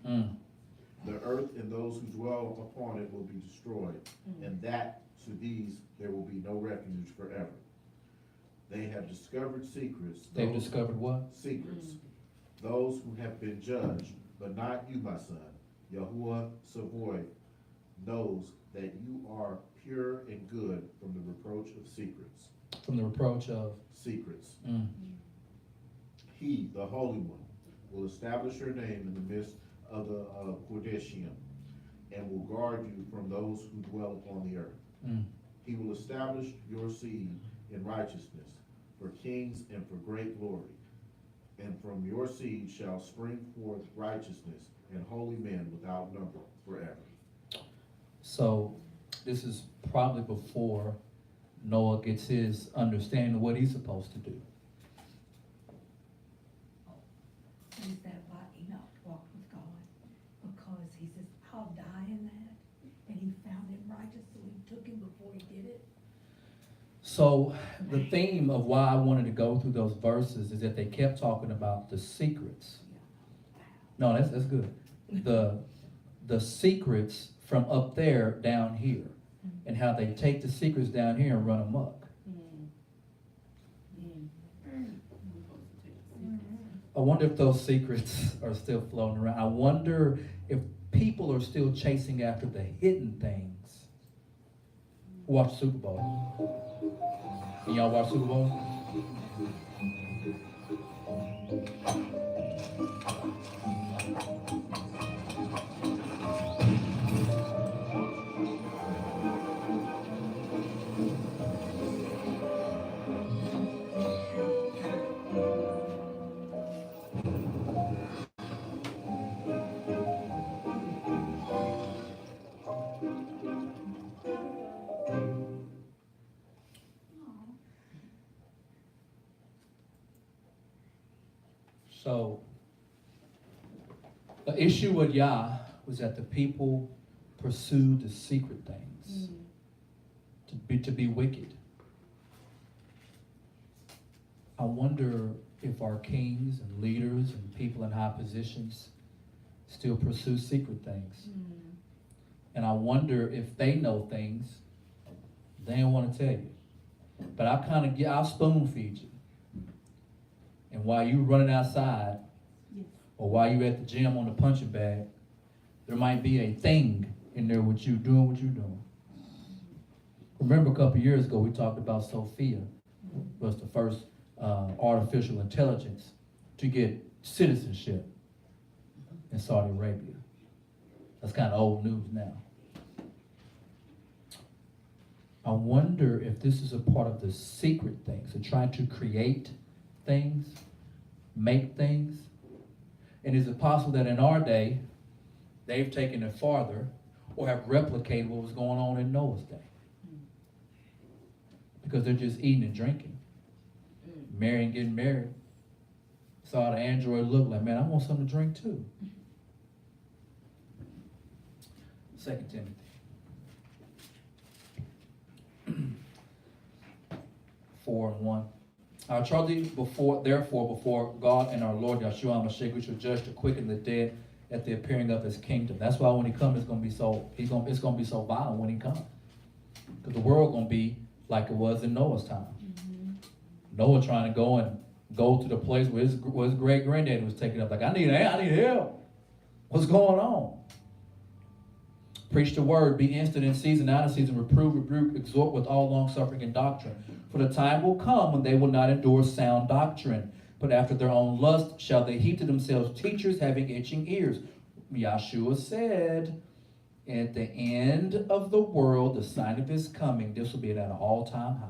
The earth and those who dwell upon it will be destroyed, and that to these there will be no refuge forever. They have discovered secrets. They've discovered what? Secrets. Those who have been judged, but not you, my son. Yahuwah Savoy knows that you are pure and good from the reproach of secrets. From the reproach of? Secrets. He, the Holy One, will establish your name in the midst of the Kodeshim, and will guard you from those who dwell upon the earth. He will establish your seed in righteousness, for kings and for great glory. And from your seed shall spring forth righteousness and holy men without number forever. So this is probably before Noah gets his understanding of what he's supposed to do. Is that why Enoch walked with God? Because he says, I'll die in that. And he found him righteous, so he took him before he did it. So the theme of why I wanted to go through those verses is that they kept talking about the secrets. No, that's good. The secrets from up there down here, and how they take the secrets down here and run amok. I wonder if those secrets are still floating around. I wonder if people are still chasing after the hidden things. Watch Super Bowl. Can y'all watch Super Bowl? So, the issue with Yah was that the people pursued the secret things to be wicked. I wonder if our kings and leaders and people in high positions still pursue secret things. And I wonder if they know things they don't want to tell you. But I'll spoon feed you. And while you running outside, or while you at the gym on the punching bag, there might be a thing in there with you doing what you're doing. Remember a couple years ago we talked about Sophia, was the first artificial intelligence to get citizenship in Saudi Arabia. That's kind of old news now. I wonder if this is a part of the secret things, of trying to create things, make things. And is it possible that in our day, they've taken it farther or have replicated what was going on in Noah's day? Because they're just eating and drinking, marrying, getting married. Saw the android look like, man, I want something to drink too. 2 Timothy. Four and 1. I charge thee therefore before God and our Lord Yeshua HaMashiach, we shall judge to quicken the dead at the appearing of his kingdom. That's why when he comes, it's gonna be so violent when he comes. Because the world gonna be like it was in Noah's time. Noah trying to go to the place where his great granddaddy was taken up. Like, I need help. What's going on? Preach the word, be instant in season, out of season, reprove, rebuke, exhort with all long suffering and doctrine. For the time will come when they will not endure sound doctrine, but after their own lust shall they heap to themselves teachers having itching ears. Yeshua said, at the end of the world, the sign of his coming, this will be at an all-time high.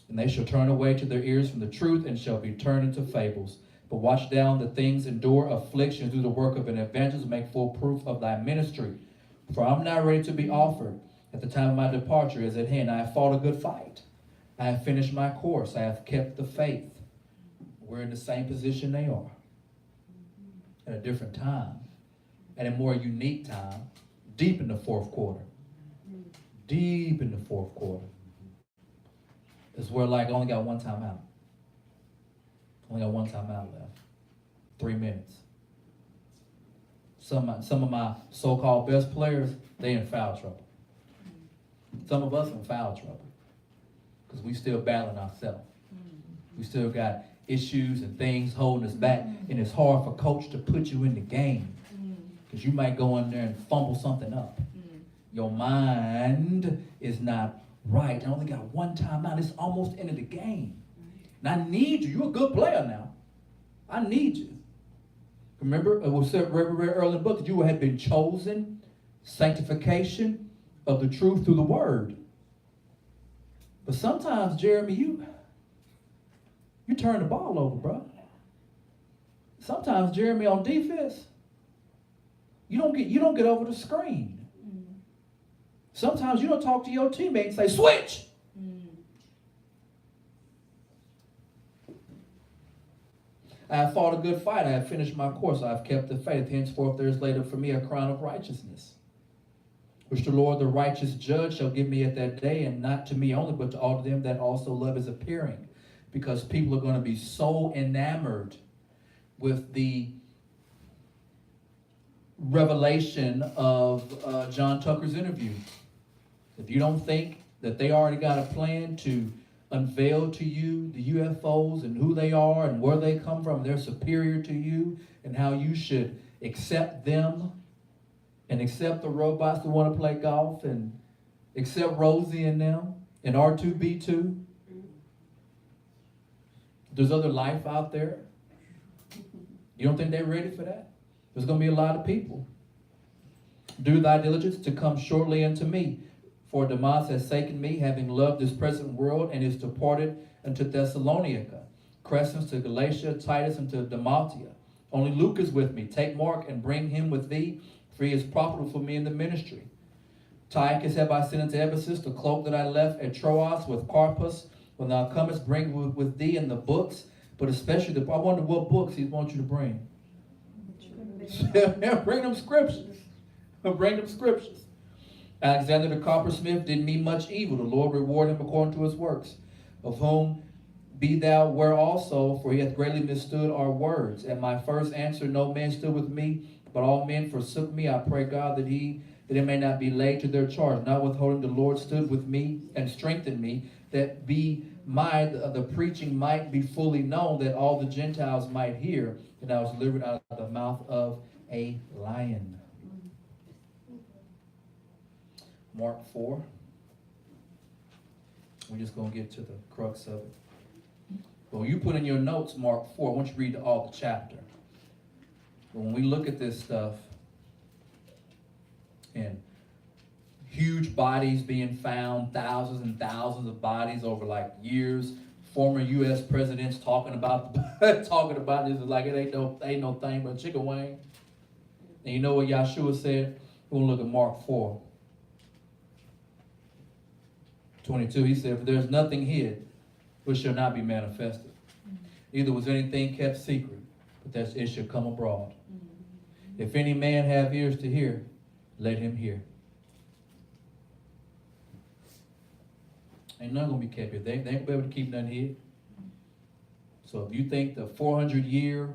And they shall turn away to their ears from the truth and shall be turned into fables. But watch down the things, endure affliction, do the work of an evangelist, make full proof of thy ministry. For I'm now ready to be offered. At the time of my departure is at hand. I have fought a good fight. I have finished my course. I have kept the faith. We're in the same position they are. At a different time. At a more unique time. Deep in the fourth quarter. Deep in the fourth quarter. It's where like I only got one time out. Only got one time out left. 3 minutes. Some of my so-called best players, they in foul trouble. Some of us in foul trouble. Because we still battling ourselves. We still got issues and things holding us back. And it's hard for coach to put you in the game. Because you might go in there and fumble something up. Your mind is not right. I only got one time out. It's almost end of the game. And I need you. You're a good player now. I need you. Remember, it was said very, very early in the book that you had been chosen, sanctification of the truth through the word. But sometimes, Jeremy, you turn the ball over, bro. Sometimes, Jeremy, on defense, you don't get over the screen. Sometimes you don't talk to your teammate and say, switch. I have fought a good fight. I have finished my course. I have kept the faith. Henceforth there is laid up for me a crown of righteousness, which the Lord, the righteous judge, shall give me at that day, and not to me only, but to all of them that also love his appearing. Because people are going to be so enamored with the revelation of John Tucker's interview. If you don't think that they already got a plan to unveil to you the UFOs and who they are and where they come from, they're superior to you, and how you should accept them and accept the robots that want to play golf and accept Rosie and them and R2B2. There's other life out there. You don't think they're ready for that? There's going to be a lot of people. Do thy diligence to come shortly unto me. For Demas has forsaken me, having loved this present world, and is departed unto Thessalonica. Crescens to Galatia, Titus unto Dalmatia. Only Luke is with me. Take Mark and bring him with thee, for he is profitable for me in the ministry. Tychus have I sent unto Ephesus, the cloak that I left at Troas with Carpus. When thou comest, bring with thee in the books, but especially I wonder what books he wants you to bring. Bring them scriptures. Bring them scriptures. Alexander the coppersmith did me much evil. The Lord reward him according to his works. Of whom be thou aware also, for he hath greatly misstood our words. At my first answer no man stood with me, but all men forsook me. I pray God that it may not be laid to their charge. Not withholding, the Lord stood with me and strengthened me, that the preaching might be fully known, that all the Gentiles might hear, and I was delivered out of the mouth of a lion. Mark 4. We're just going to get to the crux of it. But when you put in your notes Mark 4, I want you to read all the chapter. But when we look at this stuff, and huge bodies being found, thousands and thousands of bodies over like years, former U.S. presidents talking about this is like it ain't no thing but chicken wing. And you know what Yahshua said? We're going to look at Mark 4. 22, he said, for there's nothing hid which shall not be manifested. Neither was anything kept secret, but that it shall come abroad. If any man have ears to hear, let him hear. Ain't nothing gonna be kept here. They ain't gonna be able to keep nothing hid. So if you think the 400 year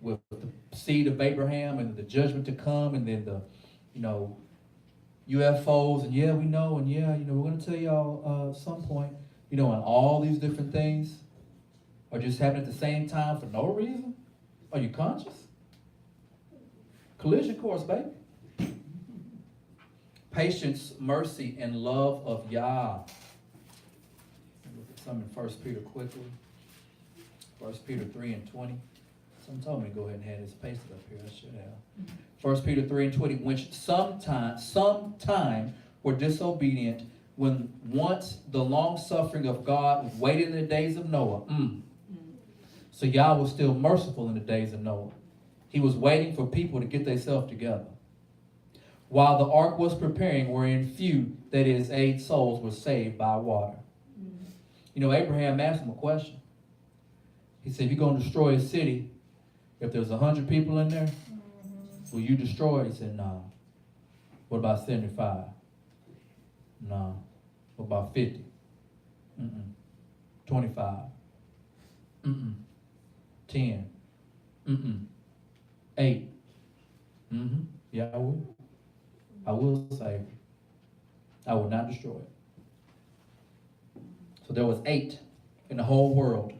with the seed of Abraham and the judgment to come, and then the, UFOs, and yeah, we know, and yeah, we're going to tell y'all at some point, and all these different things are just happening at the same time for no reason. Are you conscious? Collision course, baby. Patience, mercy, and love of Yah. Look at some in 1 Peter quickly. 1 Peter 3 and 20. Someone told me to go ahead and have this pasted up here. I should have. 1 Peter 3 and 20, which sometime were disobedient, when once the long suffering of God was waited in the days of Noah. So Yah was still merciful in the days of Noah. He was waiting for people to get themselves together. While the ark was preparing, wherein few, that is, 8 souls, were saved by water. Abraham asked him a question. He said, if you're going to destroy a city, if there's 100 people in there, will you destroy it? He said, no. What about 75? No. What about 50? 25? 10? 8? Yeah, I will. I will save it. I will not destroy it. So there was 8 in the whole world.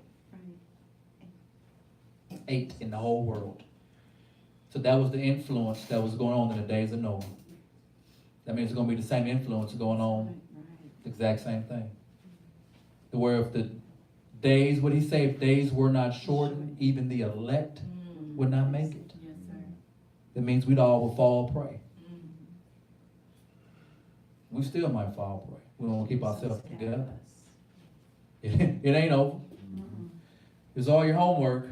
8 in the whole world. So that was the influence that was going on in the days of Noah. That means it's going to be the same influence going on, the exact same thing. Where if the days, what he say, if days were not shortened, even the elect would not make it. Yes, sir. That means we'd all will fall prey. We still might fall prey. We don't want to keep ourselves together. It ain't over. It's all your homework.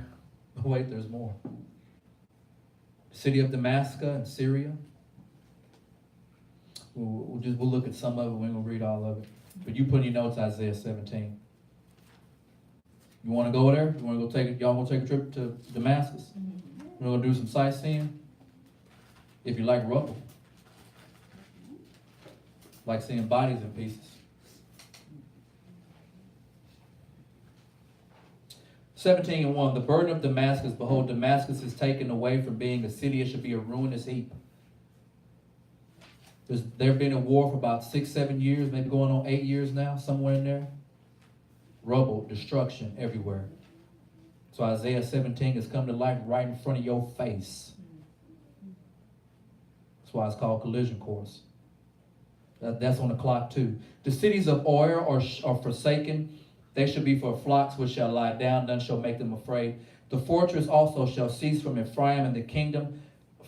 But wait, there's more. The city of Damascus in Syria. We'll look at some of it. We ain't gonna read all of it. But you put in your notes Isaiah 17. You want to go there? You want to go take it? Y'all want to take a trip to Damascus? We're gonna do some sightseeing. If you like rubble, like seeing bodies in pieces. 17:1. The burden of Damascus. Behold, Damascus is taken away from being a city; it should be a ruinous heap. There's been a war for about 6-7 years, maybe going on 8 years now, somewhere in there. Rubble, destruction everywhere. So Isaiah 17 has come to life right in front of your face. That's why it's called collision course. That's on the clock too. The cities of Oir are forsaken. They shall be for flocks which shall lie down. None shall make them afraid. The fortress also shall cease from Ephraim, and the kingdom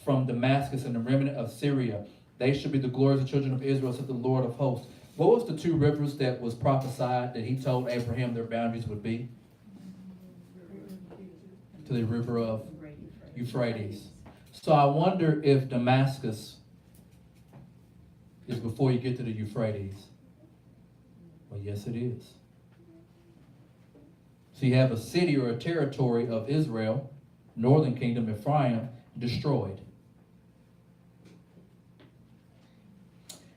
from Damascus, and the remnant of Syria. They shall be the glory of the children of Israel, said the Lord of hosts. What was the two rivers that was prophesied that he told Abraham their boundaries would be? To the river of Euphrates. So I wonder if Damascus is before you get to the Euphrates. Well, yes, it is. So you have a city or a territory of Israel, northern kingdom, Ephraim, destroyed.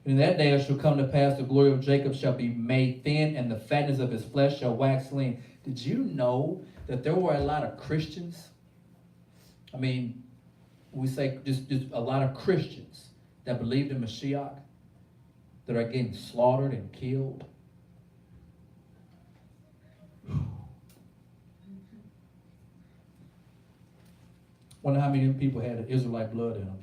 In that day it shall come to pass, the glory of Jacob shall be made thin, and the fatness of his flesh shall wax lean. Did you know that there were a lot of Christians? I mean, we say just a lot of Christians that believed in Mashiach that are getting slaughtered and killed. Wonder how many people had the Israelite blood in them.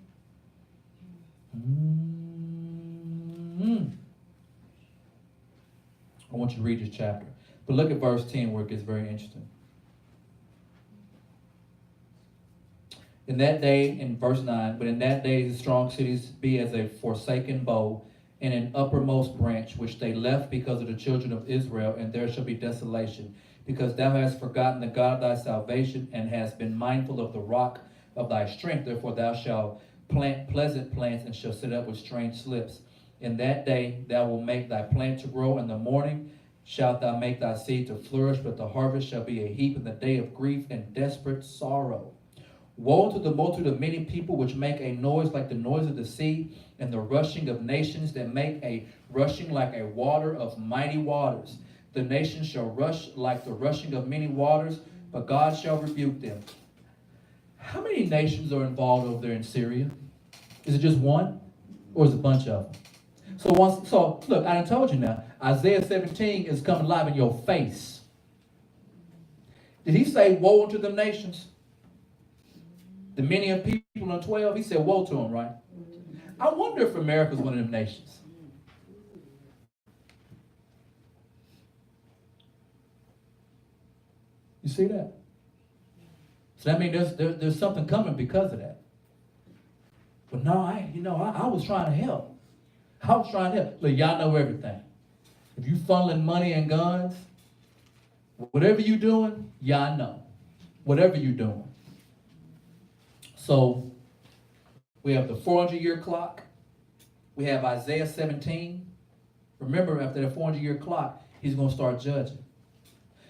I want you to read this chapter. But look at verse 10 where it gets very interesting. In that day, in verse 9, but in that day the strong cities be as a forsaken bow and an uppermost branch, which they left because of the children of Israel, and there shall be desolation. Because thou hast forgotten the God of thy salvation, and hast been mindful of the rock of thy strength. Therefore thou shalt plant pleasant plants, and shall sit up with strange slips. In that day thou wilt make thy plant to grow. In the morning shalt thou make thy seed to flourish, but the harvest shall be a heap in the day of grief and desperate sorrow. Woe to the multitude of many people which make a noise like the noise of the sea, and the rushing of nations that make a rushing like a water of mighty waters. The nations shall rush like the rushing of many waters, but God shall rebuke them. How many nations are involved over there in Syria? Is it just one, or is it a bunch of them? So look, I done told you now, Isaiah 17 is coming live in your face. Did he say woe unto them nations? The many of people in 12, he said woe to them, right? I wonder if America's one of them nations. You see that? So that means there's something coming because of that. But no, I was trying to help. I was trying to help. Look, y'all know everything. If you funneling money and guns, whatever you doing, y'all know. Whatever you doing. So we have the 400-year clock. We have Isaiah 17. Remember, after the 400-year clock, he's going to start judging.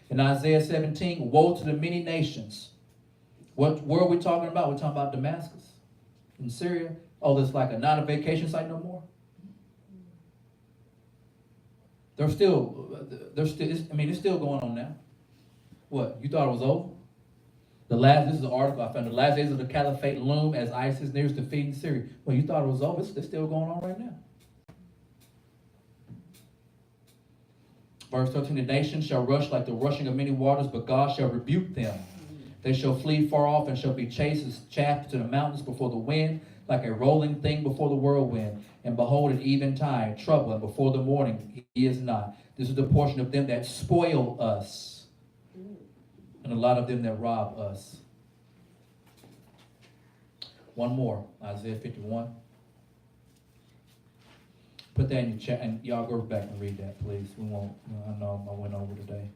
In Isaiah 17, woe to the many nations. Where are we talking about? We're talking about Damascus in Syria. Oh, it's like not a vacation site no more. It's still going on now. What, you thought it was over? This is an article I found. The last days of the caliphate loom as ISIS nears defeating Syria. Well, you thought it was over. It's still going on right now. Verse 13, the nations shall rush like the rushing of many waters, but God shall rebuke them. They shall flee far off and shall be chased as chaff to the mountains before the wind, like a rolling thing before the whirlwind. And behold, at eventide, trouble, and before the morning he is not. This is the portion of them that spoil us, and a lot of them that rob us. One more, Isaiah 51. Put that in your chat, and y'all go back and read that, please. We won't, I know I went over today.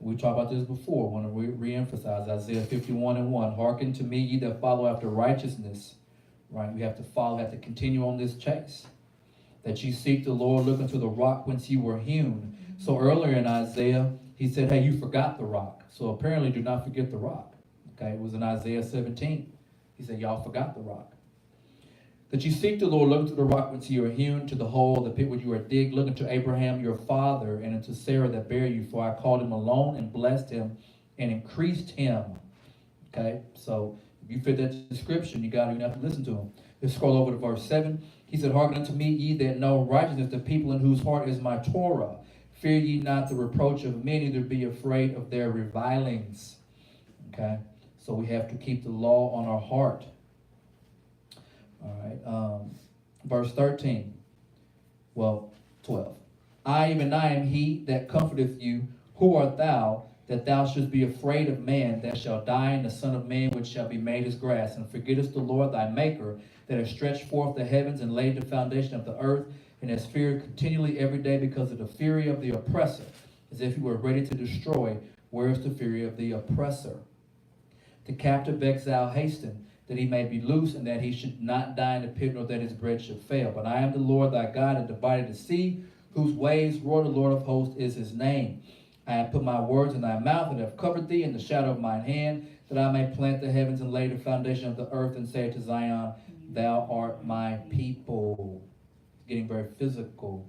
We talked about this before. I want to re-emphasize Isaiah 51:1. Hearken to me, ye that follow after righteousness. Right? We have to continue on this chase. That ye seek the Lord, look unto the rock whence ye were hewn. So earlier in Isaiah, he said, hey, you forgot the rock. So apparently do not forget the rock. Okay, it was in Isaiah 17. He said, y'all forgot the rock. That you seek the Lord, look unto the rock whence you are hewn, to the hole, the pit where you are digged, look unto Abraham your father, and unto Sarah that bare you, for I called him alone and blessed him and increased him. Okay, so if you fit that description, you have to listen to him. Let's scroll over to verse 7. He said, hearken unto me, ye that know righteousness, the people in whose heart is my Torah. Fear ye not the reproach of men, neither be afraid of their revilings. Okay, so we have to keep the law on our heart. All right, verse 13. Well, 12. I, even I, am he that comforteth you. Who art thou, that thou shouldst be afraid of man that shall die, and the Son of Man which shall be made as grass? And forgettest the Lord thy Maker, that has stretched forth the heavens and laid the foundation of the earth, and has feared continually every day because of the fury of the oppressor, as if he were ready to destroy. Where is the fury of the oppressor? The captive exile hasten, that he may be loose, and that he should not die in the pit, nor that his bread should fail. But I am the Lord thy God, that divided the sea, whose waves roar, the Lord of hosts is his name. I have put my words in thy mouth, and have covered thee in the shadow of mine hand, that I may plant the heavens and lay the foundation of the earth, and say to Zion, thou art my people. It's getting very physical.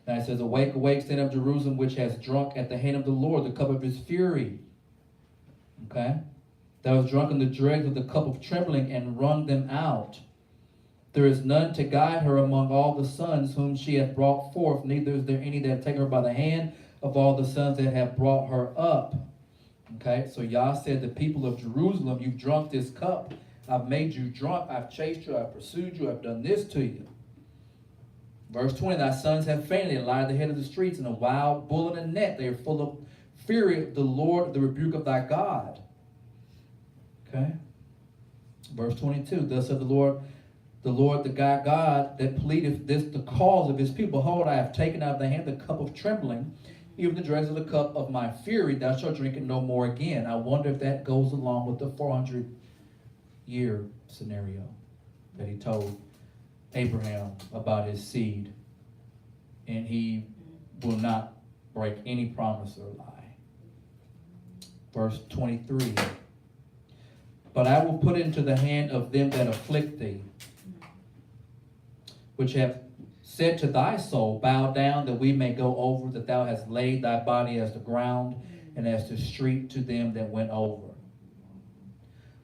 Now it says, awake, awake, stand up, Jerusalem, which has drunk at the hand of the Lord the cup of his fury. Okay? Thou hast drunken the dregs of the cup of trembling, and wrung them out. There is none to guide her among all the sons whom she hath brought forth, neither is there any that have taken her by the hand of all the sons that have brought her up. Okay, so Yah said, the people of Jerusalem, you've drunk this cup. I've made you drunk. I've chased you. I've pursued you. I've done this to you. Verse 20, thy sons have fainted and lie at the head of the streets, and a wild bull in a net. They are full of fury of the Lord, the rebuke of thy God. Okay. Verse 22, thus said the Lord the God that pleadeth this the cause of his people. Behold, I have taken out of thy hand the cup of trembling, even the dregs of the cup of my fury. Thou shalt drink it no more again. I wonder if that goes along with the 400-year scenario that he told Abraham about his seed. And he will not break any promise or lie. Verse 23. But I will put into the hand of them that afflict thee, which have said to thy soul, bow down that we may go over, that thou hast laid thy body as the ground, and as the street to them that went over.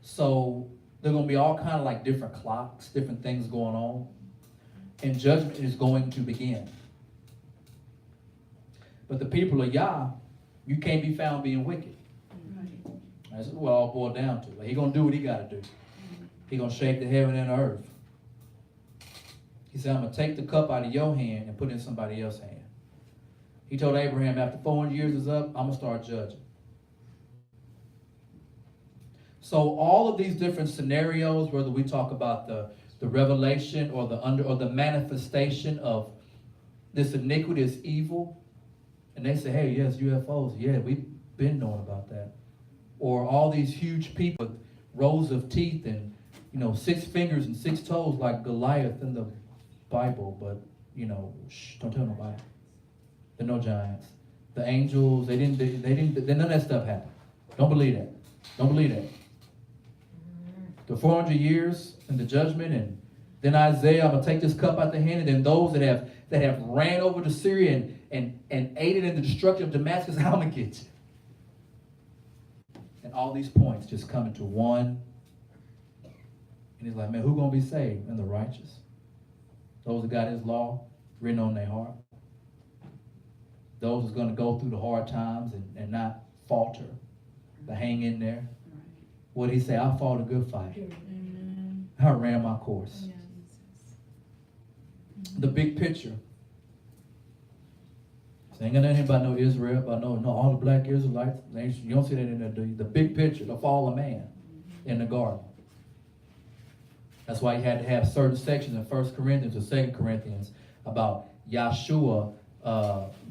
So there are going to be all kind of like different clocks, different things going on, and judgment is going to begin. But the people of Yah, you can't be found being wicked. That's what it all boiled down to. Like, he's going to do what he got to do. He's going to shake the heaven and the earth. He said, I'm going to take the cup out of your hand and put it in somebody else's hand. He told Abraham, after 400 years is up, I'm going to start judging. So all of these different scenarios, whether we talk about the revelation or the manifestation of this iniquity, this evil, and they say, hey, yes, UFOs, yeah, we've been knowing about that. Or all these huge people with rows of teeth and, 6 fingers and 6 toes like Goliath in the Bible, but, don't tell nobody. They're no giants. The angels, none of that stuff happened. Don't believe that. Don't believe that. The 400 years and the judgment, and then Isaiah, I'm going to take this cup out the hand, and then those that have ran over to Syria and aided in the destruction of Damascus, I'm going to get you. And all these points just come into one. And he's like, man, who's going to be saved? And the righteous. Those that got his law written on their heart. Those who's going to go through the hard times and not falter, but hang in there. What did he say? I fought a good fight. I ran my course. The big picture. So ain't got nothing about no Israel, about no all the black Israelites. You don't see that in there, do you? The big picture, the fall of man in the garden. That's why you had to have certain sections in 1 Corinthians or 2 Corinthians about Yahshua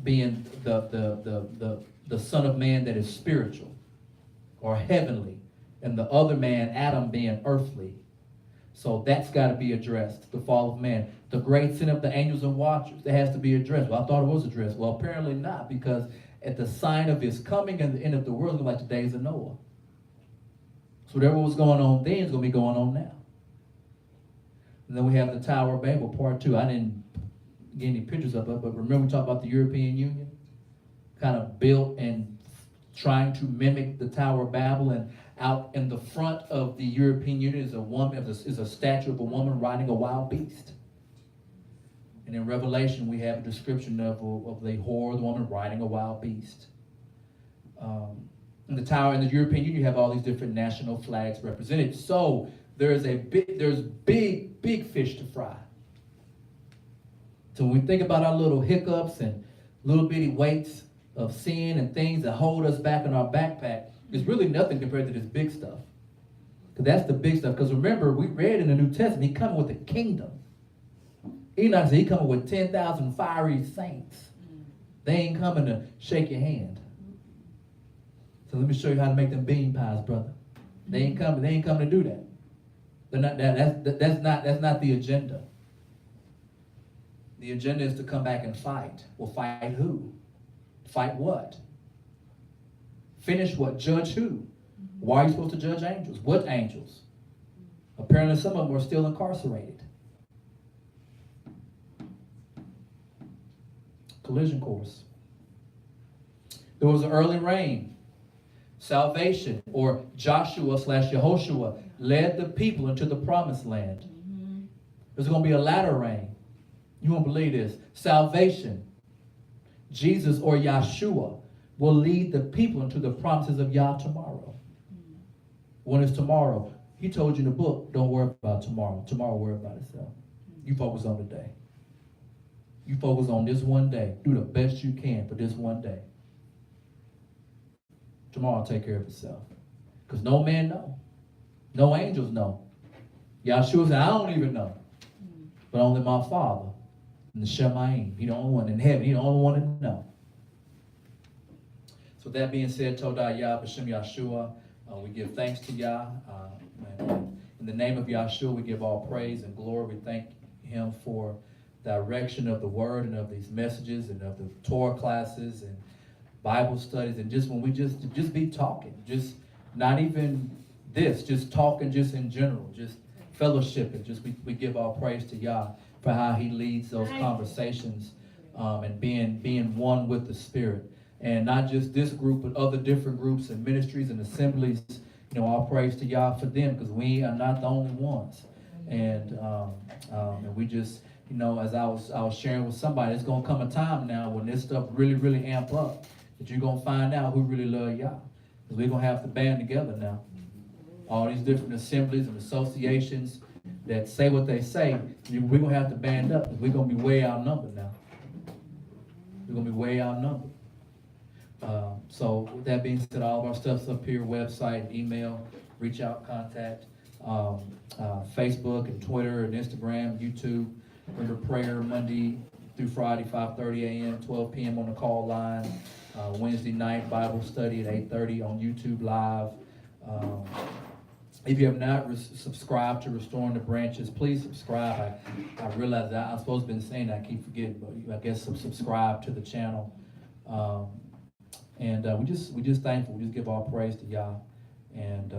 being the the Son of Man that is spiritual or heavenly, and the other man, Adam, being earthly. So that's got to be addressed, the fall of man. The great sin of the angels and watchers, that has to be addressed. Well, I thought it was addressed. Well, apparently not, because at the sign of his coming and the end of the world, it's going to be like the days of Noah. So whatever was going on then is going to be going on now. And then we have the Tower of Babel, part 2. I didn't get any pictures of it, but remember we talked about the European Union? Kind of built and trying to mimic the Tower of Babel, and out in the front of the European Union is a woman, is a statue of a woman riding a wild beast. And in Revelation, we have a description of the whore, the woman riding a wild beast. In the Tower, in the European Union, you have all these different national flags represented. So there's big fish to fry. So when we think about our little hiccups and little bitty weights of sin and things that hold us back in our backpack, it's really nothing compared to this big stuff. Because that's the big stuff. Because remember, we read in the New Testament, he coming with a kingdom. Enoch said he coming with 10,000 fiery saints. They ain't coming to shake your hand. So let me show you how to make them bean pies, brother. They ain't coming to do that. They're not that's not the agenda. The agenda is to come back and fight. Well, fight who? Fight what? Finish what? Judge who? Why are you supposed to judge angels? What angels? Apparently some of them are still incarcerated. Collision course. There was an early rain. Salvation, or Joshua/Yehoshua, led the people into the promised land. There's going to be a latter rain. You won't believe this. Salvation. Jesus or Yahshua will lead the people into the promises of Yah tomorrow. When is tomorrow? He told you in the book, don't worry about tomorrow. Tomorrow will worry about itself. You focus on today. You focus on this one day. Do the best you can for this one day. Tomorrow will take care of itself. Because no man know. No angels know. Yahshua said, I don't even know. But only my Father and the Shemaim. He the only one in heaven. He the only one to know. So with that being said, Todah Yah B'Shem Yahshua, we give thanks to Yah. And in the name of Yahshua, we give all praise and glory. We thank him for direction of the word and of these messages and of the Torah classes and Bible studies, and just when we just be talking, just not even this, just talking just in general, just fellowshipping, just we give all praise to Yah for how he leads those conversations and being one with the Spirit. And not just this group, but other different groups and ministries and assemblies, you know, all praise to Yah for them, because we are not the only ones. And we just, you know, as I was sharing with somebody, it's gonna come a time now when this stuff really amp up, that you're going to find out who really love Yah. Because we're going to have to band together now. All these different assemblies and associations that say what they say, we're going to have to band up, because we're going to be way outnumbered now. We're going to be way outnumbered. So with that being said, all of our stuff's up here, website, email, reach out, contact, Facebook and Twitter and Instagram, YouTube. Remember prayer Monday through Friday, 5:30 a.m., 12 p.m. on the call line. Wednesday night Bible study at 8:30 on YouTube Live. If you have not subscribed to Restoring the Branches, please subscribe. I realize that I'm supposed to have been saying that, I keep forgetting, but I guess subscribe to the channel. And we just thankful. We just give all praise to Yah. And